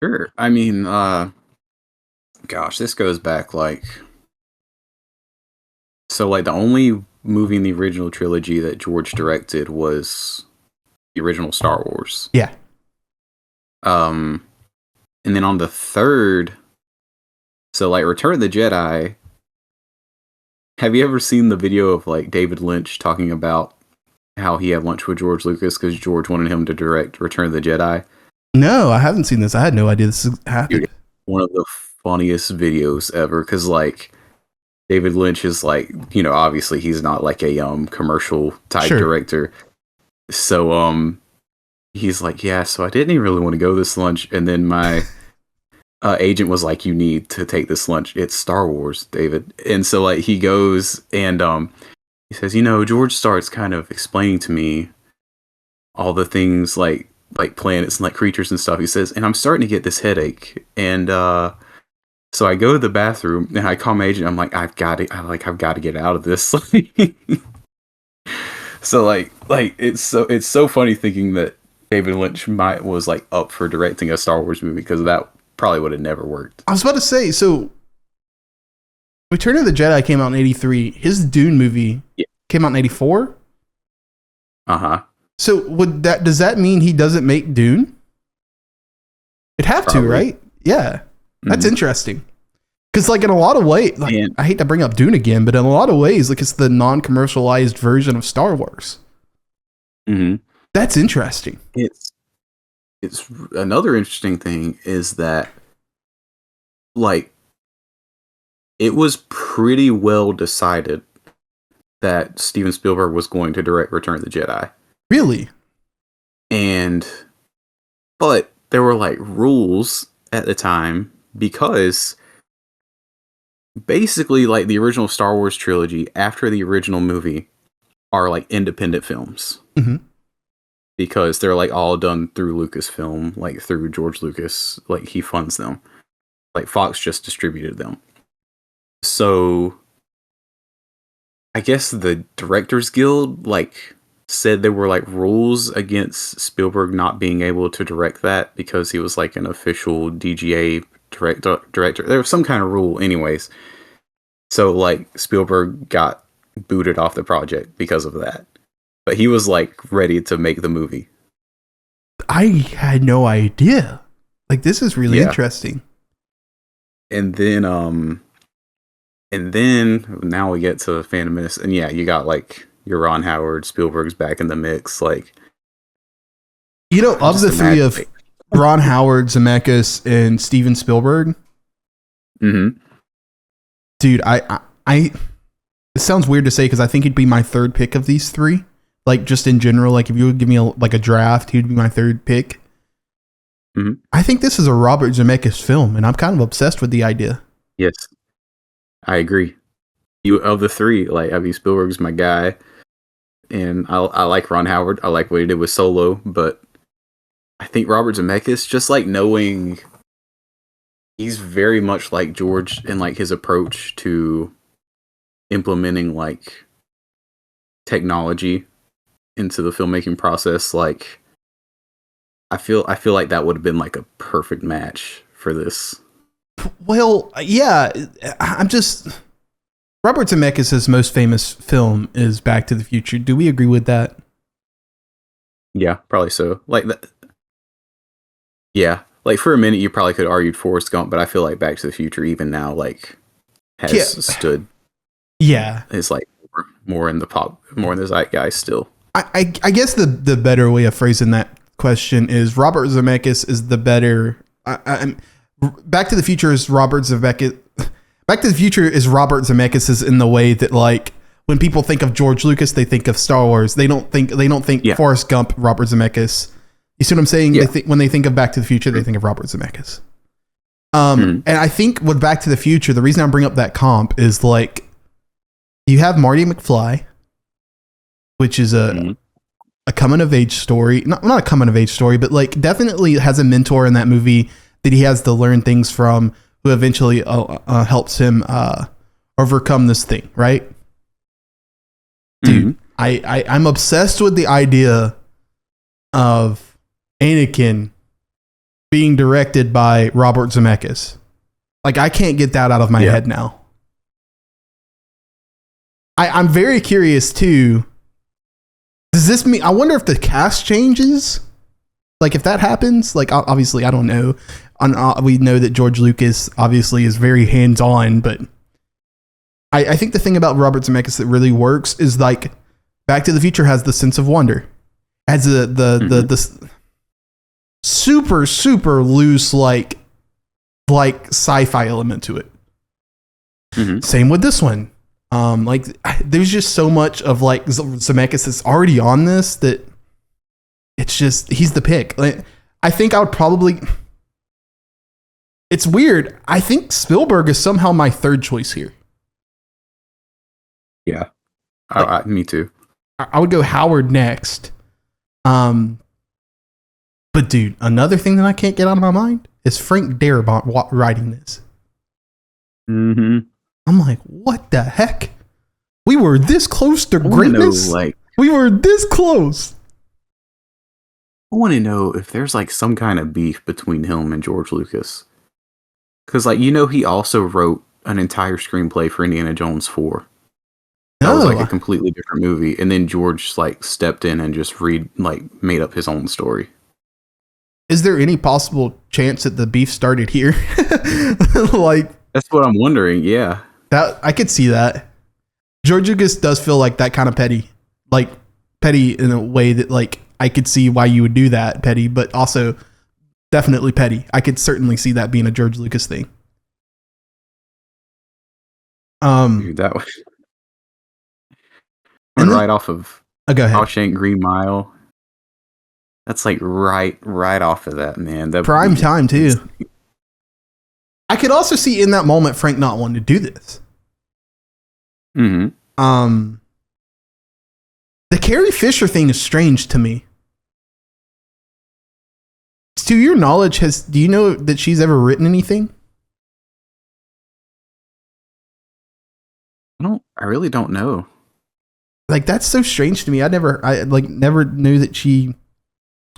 Sure. I mean, gosh, this goes back like... So, like, the only movie in the original trilogy that George directed was the original Star Wars. Yeah. And then on the third, so, like, Return of the Jedi, have you ever seen the video of, like, David Lynch talking about how he had lunch with George Lucas because George wanted him to direct Return of the Jedi? No, I haven't seen this. I had no idea this happened. Dude, one of the funniest videos ever, because, like, David Lynch is like, you know, obviously he's not like a commercial type director. So he's like, yeah, so I didn't even really want to go this lunch. And then my agent was like, you need to take this lunch. It's Star Wars, David. And so like he goes and he says, you know, George starts kind of explaining to me all the things like planets and like creatures and stuff. He says, and I'm starting to get this headache. And so I go to the bathroom and I call my agent. I'm like, I've got to get out of this. So like it's so funny thinking that David Lynch was like up for directing a Star Wars movie, because that probably would have never worked. I was about to say, so Return of the Jedi came out in 1983. His Dune movie came out in 1984. So does that mean he doesn't make Dune? It'd have to, right? Yeah. That's interesting. Because, like, in a lot of ways, like, I hate to bring up Dune again, but in a lot of ways, like, it's the non-commercialized version of Star Wars. Mm-hmm. That's interesting. It's another interesting thing is that, like, it was pretty well decided that Steven Spielberg was going to direct Return of the Jedi. Really? But there were, like, rules at the time, because basically, like, the original Star Wars trilogy after the original movie are like independent films. Mm-hmm. Because they're like all done through Lucasfilm, like through George Lucas, like he funds them. Like Fox just distributed them. So I guess the Directors Guild like said there were like rules against Spielberg not being able to direct that because he was like an official DGA director. There was some kind of rule anyways. So like Spielberg got booted off the project because of that. But he was like ready to make the movie. I had no idea. Like, this is really interesting. And then now we get to Phantom Menace, and yeah, you got like your Ron Howard, Spielberg's back in the mix. Like, you know, of the three of Ron Howard, Zemeckis, and Steven Spielberg. Mm-hmm. Dude, I it sounds weird to say because I think he'd be my third pick of these three. Like, just in general, like if you would give me a draft, he'd be my third pick. I think this is a Robert Zemeckis film, and I'm kind of obsessed with the idea. Yes, I agree. Of the three, like, I mean, Spielberg's my guy, and I like Ron Howard. I like what he did with Solo, but I think Robert Zemeckis, just like knowing he's very much like George in like his approach to implementing like technology into the filmmaking process. Like, I feel like that would have been like a perfect match for this. Well, yeah, Robert Zemeckis' most famous film is Back to the Future. Do we agree with that? Yeah, probably so. Like that. Yeah, like for a minute you probably could have argued Forrest Gump, but I feel like Back to the Future even now like has stood. Yeah, it's like more in the zeitgeist still. I guess the better way of phrasing that question is Robert Zemeckis is the better. Back to the Future is Robert Zemeckis. Back to the Future is Robert Zemeckis in the way that like when people think of George Lucas, they think of Star Wars. They don't think Forrest Gump, Robert Zemeckis. You see what I'm saying? Yeah. When they think of Back to the Future, they think of Robert Zemeckis. And I think with Back to the Future, the reason I bring up that comp is like you have Marty McFly, which is a coming of age story. Not a coming of age story, but like definitely has a mentor in that movie that he has to learn things from, who eventually helps him overcome this thing, right? Dude, I'm obsessed with the idea of Anakin being directed by Robert Zemeckis. Like, I can't get that out of my head now. I'm very curious too. Does this mean, I wonder if the cast changes? Like, if that happens, like, obviously, I don't know. We know that George Lucas obviously is very hands-on, but I think the thing about Robert Zemeckis that really works is like Back to the Future has the sense of wonder, has the super loose like sci-fi element to it. Same with this one. Like there's just so much of like Zemeckis that's already on this that it's just he's the pick. Like, I think I would probably. It's weird. I think Spielberg is somehow my third choice here. Yeah, me too. I would go Howard next. But dude, another thing that I can't get out of my mind is Frank Darabont writing this. I'm like, what the heck? We were this close to greatness. We were this close. I want to know if there's like some kind of beef between him and George Lucas. Because, like, he also wrote an entire screenplay for Indiana Jones 4. That was like a completely different movie. And then George, like, stepped in and just made up his own story. Is there any possible chance that the beef started here? Like, that's what I'm wondering, yeah. That I could see that. George Lucas does feel like that kind of petty. Like, petty in a way that, like, I could see why you would do that, petty, but also definitely petty. I could certainly see that being a George Lucas thing. Dude, that was right off of go ahead. Shawshank Green Mile. That's like right off of that, man. That prime time too. I could also see in that moment Frank not wanting to do this. The Carrie Fisher thing is strange to me. To your knowledge, do you know that she's ever written anything? I really don't know. Like, that's so strange to me. I never knew that she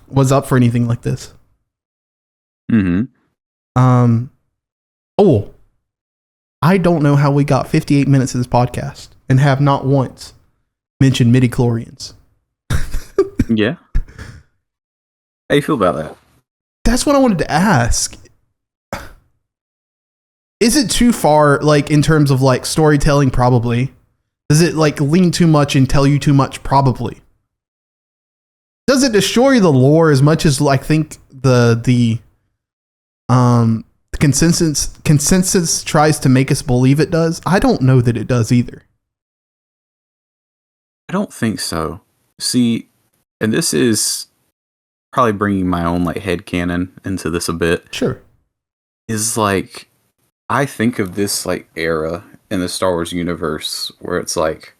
was up for anything like this. Oh, I don't know how we got 58 minutes of this podcast and have not once mentioned midichlorians. Yeah. How do you feel about that? That's what I wanted to ask. Is it too far, like, in terms of, like, storytelling? Probably. Does it, like, lean too much and tell you too much? Probably. Does it destroy the lore as much as, I think, the consensus tries to make us believe it does? I don't know that it does either. I don't think so. See, and this is probably bringing my own like headcanon into this a bit. Sure. Is like, I think of this like era in the Star Wars universe where it's like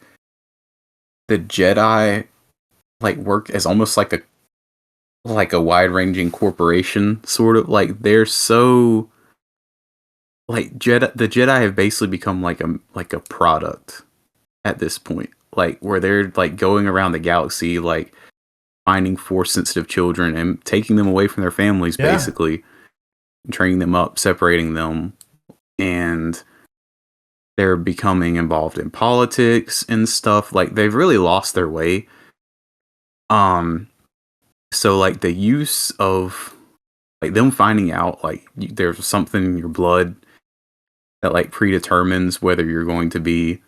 the Jedi like work as almost like a wide-ranging corporation, sort of. Like, they're so like the Jedi have basically become like a product at this point, like where they're like going around the galaxy, like finding Force-sensitive children and taking them away from their families, basically, training them up, separating them, and they're becoming involved in politics and stuff. Like, they've really lost their way. So like the use of like them finding out like there's something in your blood that like predetermines whether you're going to be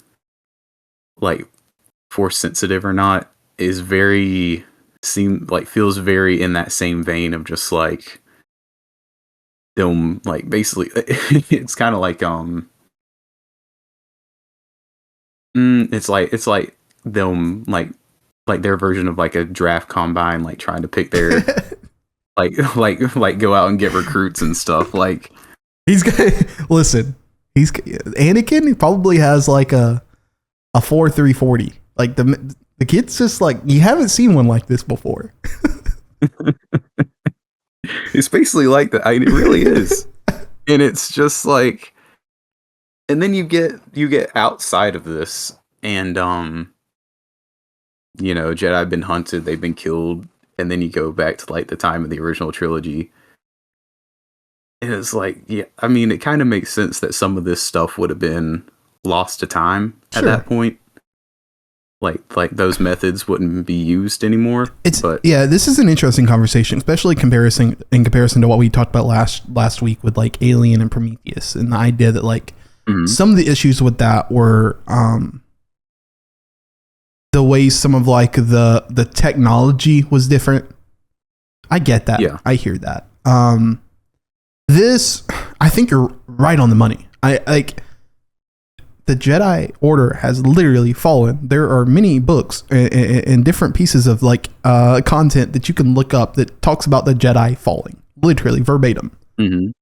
like Force sensitive or not is feels very in that same vein of just like them, like basically it's kind of like it's like them like their version of like a draft combine, like trying to pick their like go out and get recruits and stuff. Like, he's listen, Anakin probably has like a 4.340. Like the kid's just like, you haven't seen one like this before. It's basically like that. It really is. And it's just like, and then you get outside of this, and you know, Jedi have been hunted, they've been killed, and then you go back to like the time of the original trilogy. And it's like, yeah, I mean, it kind of makes sense that some of this stuff would have been lost to time at that point. Like those methods wouldn't be used anymore. This is an interesting conversation, especially in comparison to what we talked about last week with like Alien and Prometheus, and the idea that like some of the issues with that were the way some of like the technology was different. I get that. Yeah. I hear that. This, I think you're right on the money. I like the Jedi Order has literally fallen. There are many books and different pieces of like content that you can look up that talks about the Jedi falling, literally verbatim. Mm-hmm.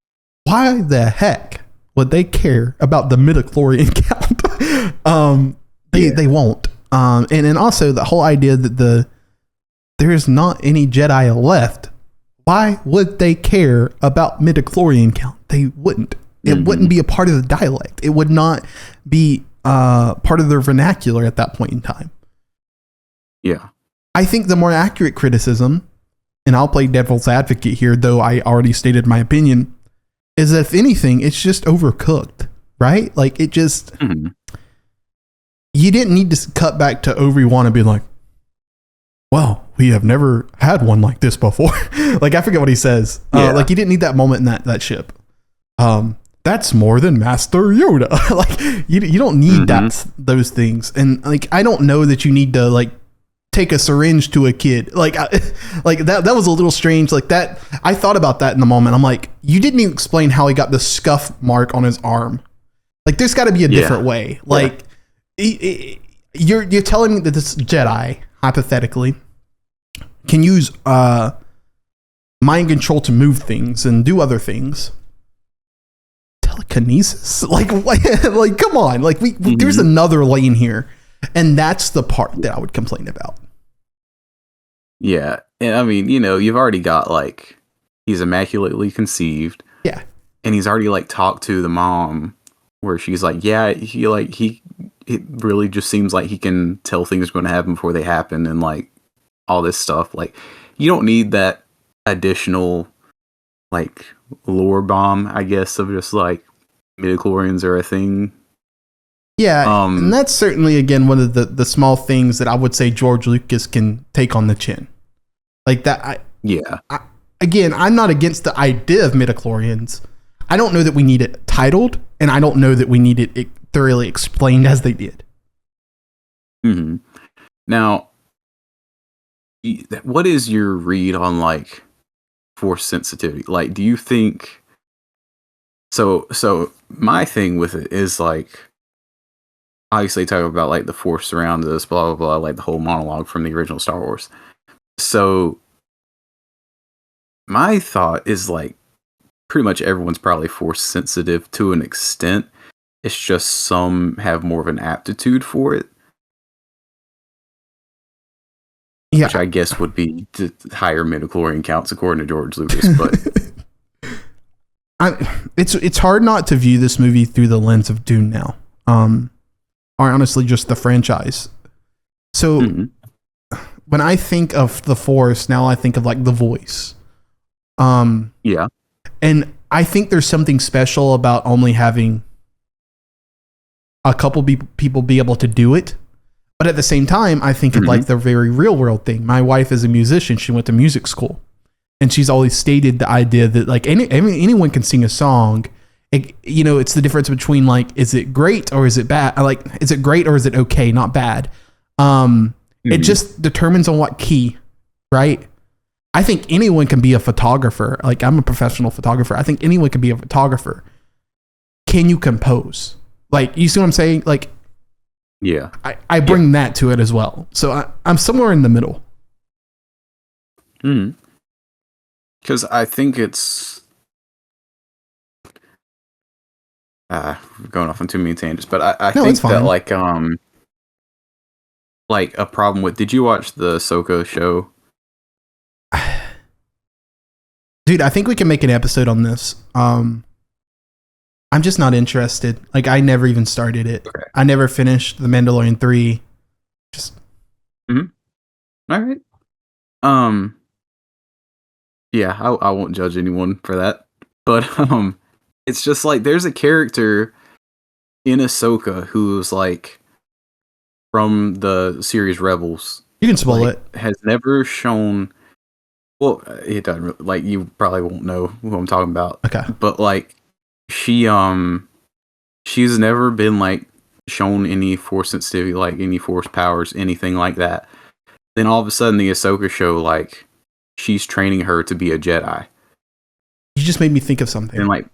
Why the heck would they care about the midichlorian count? They won't. And also the whole idea that there is not any Jedi left. Why would they care about midichlorian count? They wouldn't. It wouldn't be a part of the dialect. It would not be part of their vernacular at that point in time. Yeah. I think the more accurate criticism, and I'll play devil's advocate here, though I already stated my opinion, is that if anything, it's just overcooked, right? Like it just, you didn't need to cut back to Obi-Wan and be like, well, we have never had one like this before. Like, I forget what he says. Like, you didn't need that moment in that ship. That's more than Master Yoda. Like, you don't need those things. And like, I don't know that you need to like take a syringe to a kid. Like, that was a little strange. Like that, I thought about that in the moment. I'm like, you didn't even explain how he got the scuff mark on his arm. Like, there's got to be a different way. Like, you're telling me that this Jedi, hypothetically, can use mind control to move things and do other things. Telekinesis, like come on, like there's another lane here, and that's the part that I would complain about. Yeah, and I mean, you know, you've already got like he's immaculately conceived. Yeah, and he's already like talked to the mom, where she's like, yeah, it really just seems like he can tell things are going to happen before they happen, and like all this stuff. Like, you don't need that additional like lore bomb, I guess, of just like midichlorians are a thing. Yeah, and that's certainly again one of the small things that I would say George Lucas can take on the chin. Like that. I'm not against the idea of midichlorians. I don't know that we need it titled, and I don't know that we need it thoroughly explained as they did. Mm-hmm. Now, what is your read on like Force sensitivity? Like, do you think so my thing with it is like, obviously talk about like the Force around us, blah blah blah, like the whole monologue from the original Star Wars. So my thought is like pretty much everyone's probably force sensitive to an extent. It's just some have more of an aptitude for it. Yeah. Which I guess would be higher midichlorian counts according to George Lucas, but it's hard not to view this movie through the lens of Dune now. Or honestly just the franchise. So when I think of the Force, now I think of like The Voice. yeah. And I think there's something special about only having a couple people be able to do it. But at the same time, I think of like the very real world thing. My wife is a musician. She went to music school. And she's always stated the idea that like anyone can sing a song. It's the difference between like, is it great or is it bad? Like, is it great or is it okay? Not bad. It just determines on what key, right? I think anyone can be a photographer. Like, I'm a professional photographer. I think anyone can be a photographer. Can you compose? Like, you see what I'm saying? Like, yeah, I bring that to it as well. So I'm somewhere in the middle. Because I think it's going off on too many tangents, but I think that like a problem with. Did you watch the Ahsoka show? Dude, I think we can make an episode on this. I'm just not interested. Like, I never even started it. Okay. I never finished The Mandalorian 3. Just. All right. Yeah, I won't judge anyone for that. But it's just like there's a character in Ahsoka who's like from the series Rebels. You can spoil it. Has never shown. Well, it doesn't really, like you probably won't know who I'm talking about. Okay. But like she's never been like shown any force sensitivity, like any force powers, anything like that. Then all of a sudden the Ahsoka show, like she's training her to be a Jedi. You just made me think of something. And like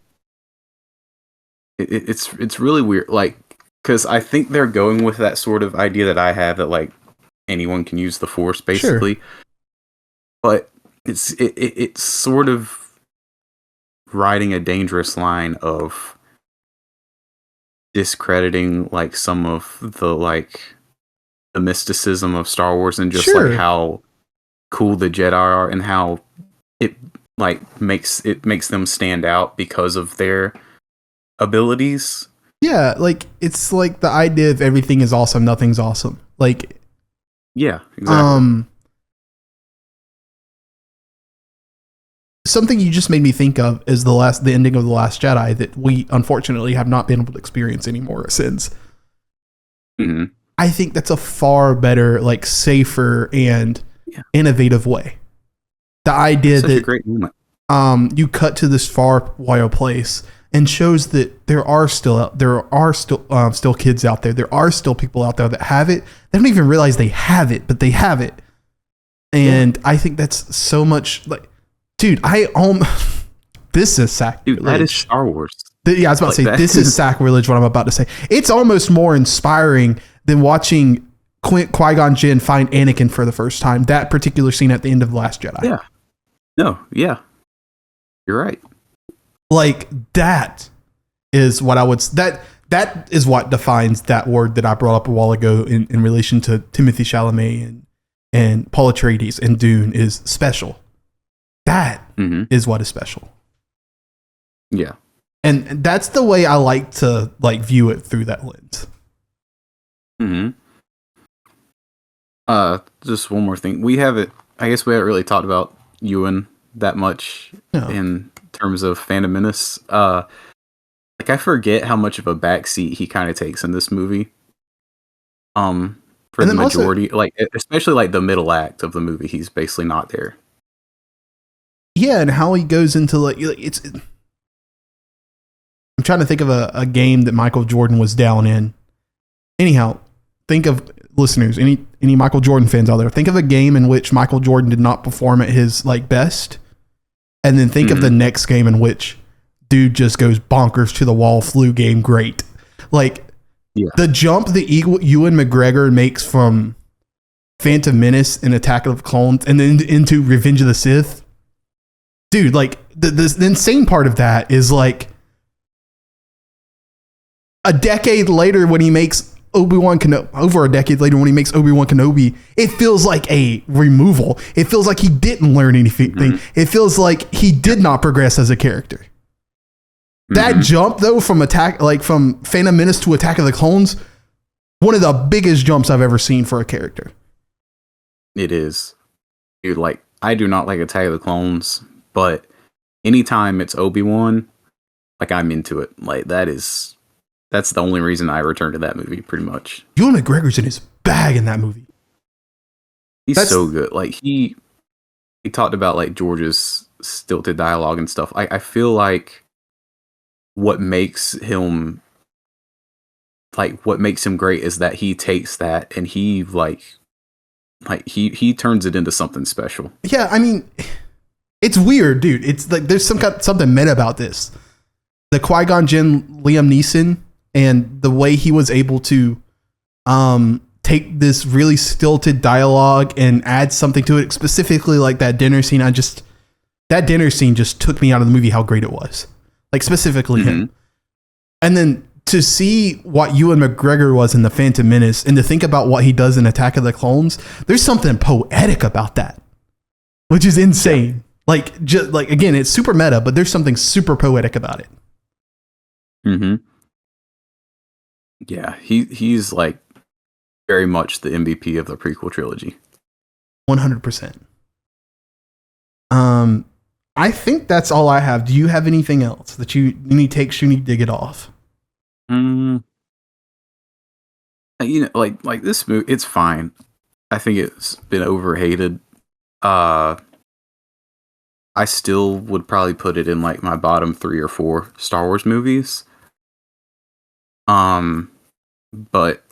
it's really weird, like because I think they're going with that sort of idea that I have that like anyone can use the force basically. Sure. But it's sort of riding a dangerous line of discrediting like some of the mysticism of Star Wars and just like how cool the Jedi are and how it like makes them stand out because of their abilities. Yeah, like it's like the idea of everything is awesome, nothing's awesome. Like, yeah, exactly. Something you just made me think of is the ending of The Last Jedi that we unfortunately have not been able to experience anymore since. I think that's a far better, like safer and innovative way. The idea that a great moment. You cut to this far wild place and shows that there are still kids out there. There are still people out there that have it. They don't even realize they have it, but they have it. And I think that's so much like. Dude, this is sacrilege. Dude, that is Star Wars. I was about to say, this is sacrilege, what I'm about to say. It's almost more inspiring than watching Qui-Gon Jinn find Anakin for the first time. That particular scene at the end of The Last Jedi. Yeah. No, yeah. You're right. Like, that is what that is what defines that word that I brought up a while ago in relation to Timothée Chalamet and Paul Atreides and Dune is special. That is what is special. Yeah. And that's the way I like to like view it through that lens. Just one more thing. I guess we haven't really talked about Ewan that much in terms of Phantom Menace. Like I forget how much of a backseat he kind of takes in this movie. For the majority, like especially like the middle act of the movie, he's basically not there. Yeah, and how he goes into like it's. I'm trying to think of a game that Michael Jordan was down in. Anyhow, think of listeners, any Michael Jordan fans out there. Think of a game in which Michael Jordan did not perform at his like best, and then think of the next game in which dude just goes bonkers to the wall, flu game, great. Like the jump that Ewan McGregor makes from Phantom Menace and Attack of the Clones, and then into Revenge of the Sith. dude, like the insane part of that is like a decade later when he makes Obi-Wan Kenobi, over a decade later when he makes Obi-Wan Kenobi, it feels like a removal. It feels like he didn't learn anything. It feels like he did not progress as a character. That jump though from from Phantom Menace to Attack of the Clones, one of the biggest jumps I've ever seen for a character. It is. Dude, like, I do not like Attack of the Clones, but anytime it's Obi-Wan, like, I'm into it. Like, that's the only reason I return to that movie, pretty much. Ewan McGregor's in his bag in that movie. He's so good. Like, he talked about, like, George's stilted dialogue and stuff. I feel like what makes him great is that he takes that and he he turns it into something special. Yeah, I mean, it's weird, dude. It's like there's something meta about this. The Qui-Gon Jinn Liam Neeson and the way he was able to take this really stilted dialogue and add something to it, specifically like that dinner scene. That dinner scene just took me out of the movie how great it was. Like specifically him. And then to see what Ewan McGregor was in The Phantom Menace and to think about what he does in Attack of the Clones, there's something poetic about that, which is insane. Like, again, it's super meta, but there's something super poetic about it. Yeah, he's like very much the MVP of the prequel trilogy. 100%. I think that's all I have. Do you have anything else that you need takes you need to get off? You know, like this movie, it's fine. I think it's been overhated. I still would probably put it in like my bottom 3 or 4 Star Wars movies. But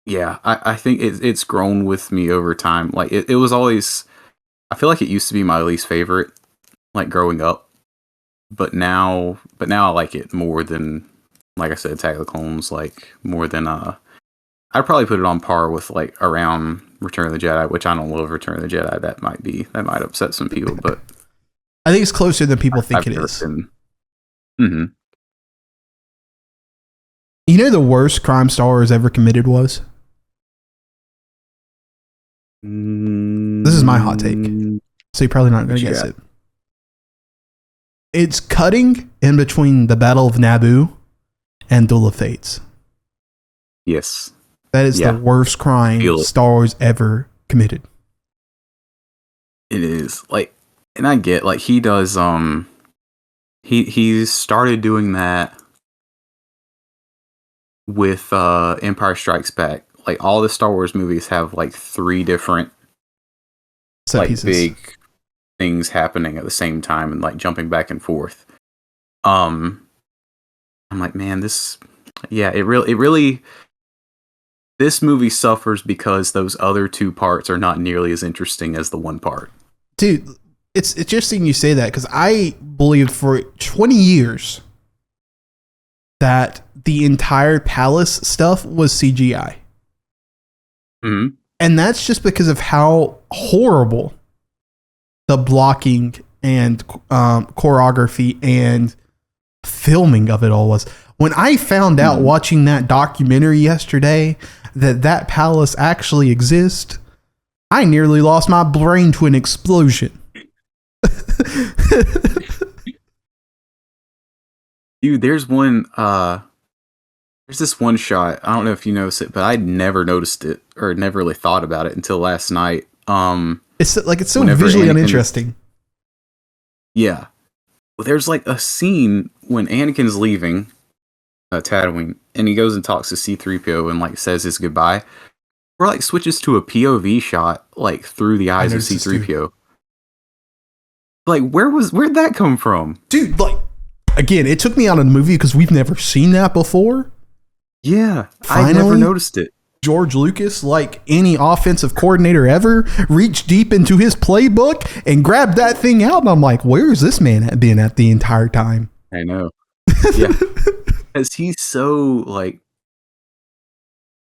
yeah, I think it's grown with me over time. Like it was always, I feel like it used to be my least favorite, like growing up, but now I like it more than, like I said, Attack of the Clones, like more than I'd probably put it on par with like around Return of the Jedi, which I don't love Return of the Jedi. That might upset some people, but I think it's closer than people think it is. You know the worst crime Star Wars ever committed was? This is my hot take, so you're probably not going to guess it. It's cutting in between the Battle of Naboo and Duel of Fates. Yes. That is the worst crime Star Wars ever committed. It is. Like, and I get, like, he does, he started doing that with Empire Strikes Back. Like, all the Star Wars movies have, like, 3 different set pieces. Big things happening at the same time and, like, jumping back and forth. I'm like, man, this really this movie suffers because those other 2 parts are not nearly as interesting as the one part. Dude, it's interesting you say that, because I believed for 20 years that the entire palace stuff was CGI. And that's just because of how horrible the blocking and choreography and filming of it all was. When I found out watching that documentary yesterday that palace actually exists, I nearly lost my brain to an explosion. Dude, there's this one shot. I don't know if you noticed it, but I'd never noticed it or never really thought about it until last night. It's so visually uninteresting. Yeah. There's like a scene when Anakin's leaving Tatooine and he goes and talks to C-3PO and like says his goodbye. Or like switches to a POV shot like through the eyes of C-3PO. Like where'd that come from? Dude, like again, it took me out of the movie because we've never seen that before. Yeah, Finally, I never noticed it. George Lucas, like any offensive coordinator ever, reached deep into his playbook and grabbed that thing out. And I'm like, where is this man been at the entire time? I know. Yeah. Because he's so, like,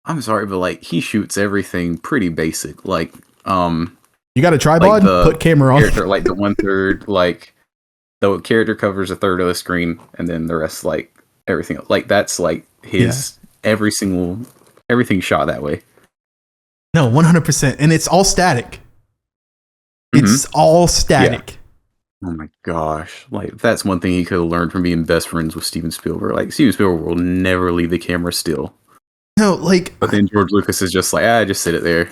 I'm sorry, but, like, he shoots everything pretty basic. Like, you got a tripod? Like put camera on. Like the 1/3, like, the character covers a third of the screen, and then the rest like everything else. Like that's like his everything shot that way. No, 100%, and it's all static. It's all static. Oh my gosh. Like, that's one thing he could have learned from being best friends with Steven Spielberg. Like, Steven Spielberg will never leave the camera still. No, like... But then George Lucas is just like, just sit it there.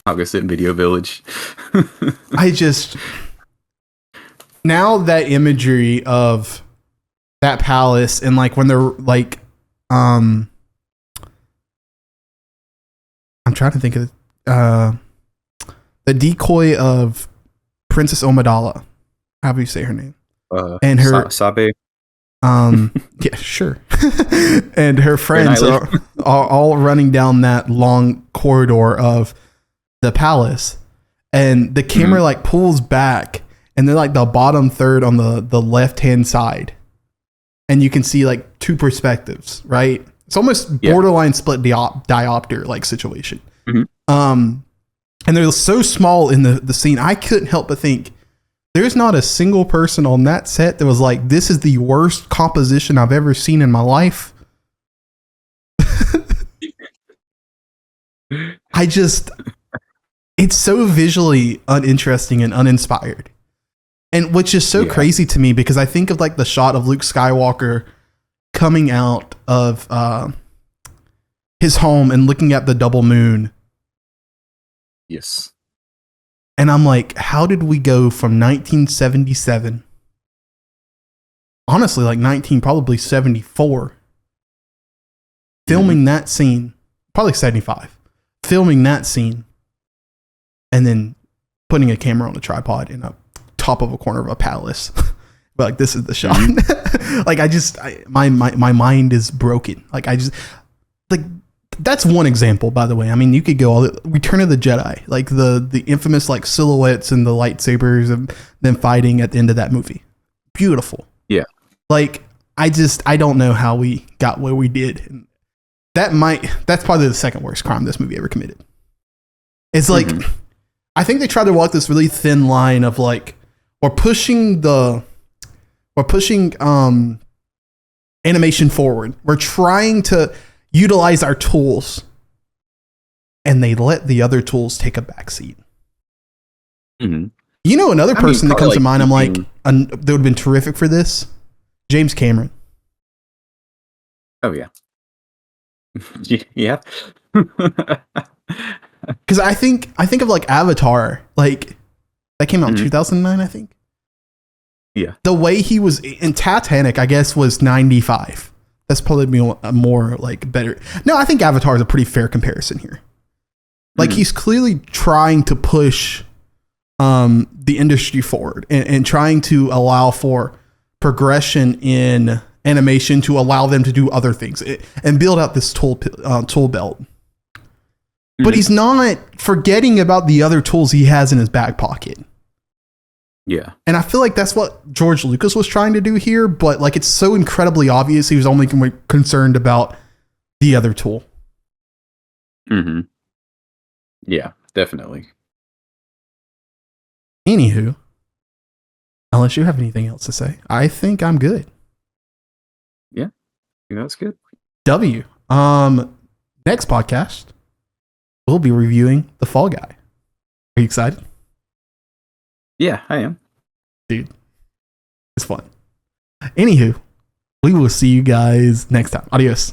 I'll go sit in Video Village. Now that imagery of that palace and, like, when they're, like, I'm trying to think of the decoy of Princess Amidala. How do you say her name? And her Sabe. Yeah, sure. And her friends are all running down that long corridor of the palace, and the camera like pulls back, and they're like the bottom third on the left hand side, and you can see like two perspectives, right? It's almost borderline split diopter like situation. And they're so small in the scene, I couldn't help but think, there's not a single person on that set that was like, this is the worst composition I've ever seen in my life. It's so visually uninteresting and uninspired. And which is so crazy to me, because I think of like the shot of Luke Skywalker coming out of his home and looking at the double moon. Yes. And I'm like, how did we go from 1977, honestly, like probably 74, filming that scene, probably 75, filming that scene, and then putting a camera on a tripod in a top of a corner of a palace. But like, this is the shot. Like, my mind is broken. Like, that's one example, by the way. I mean, you could go all Return of the Jedi, like the infamous like silhouettes and the lightsabers of them fighting at the end of that movie. Beautiful. Yeah. Like, I don't know how we got where we did. And that's probably the second worst crime this movie ever committed. It's like, I think they tried to walk this really thin line of like, we're pushing animation forward. We're trying to utilize our tools, and they let the other tools take a backseat. You know, another person that comes to mind, I'm like, that would have been terrific for this, James Cameron. Oh yeah. Yeah. Because I think of like Avatar, like that came out in 2009, I think. Yeah. The way he was in Titanic, I guess, was 95. That's probably a more like better. No, I think Avatar is a pretty fair comparison here. Like, he's clearly trying to push the industry forward and trying to allow for progression in animation to allow them to do other things and build out this tool belt. But he's not forgetting about the other tools he has in his back pocket. Yeah. And I feel like that's what George Lucas was trying to do here, but like, it's so incredibly obvious he was only concerned about the other tool. Yeah, definitely. Anywho, unless you have anything else to say, I think I'm good. Yeah, that's good. Next podcast, we'll be reviewing The Fall Guy. Are you excited? Yeah, I am. Dude, it's fun. Anywho, we will see you guys next time. Adios.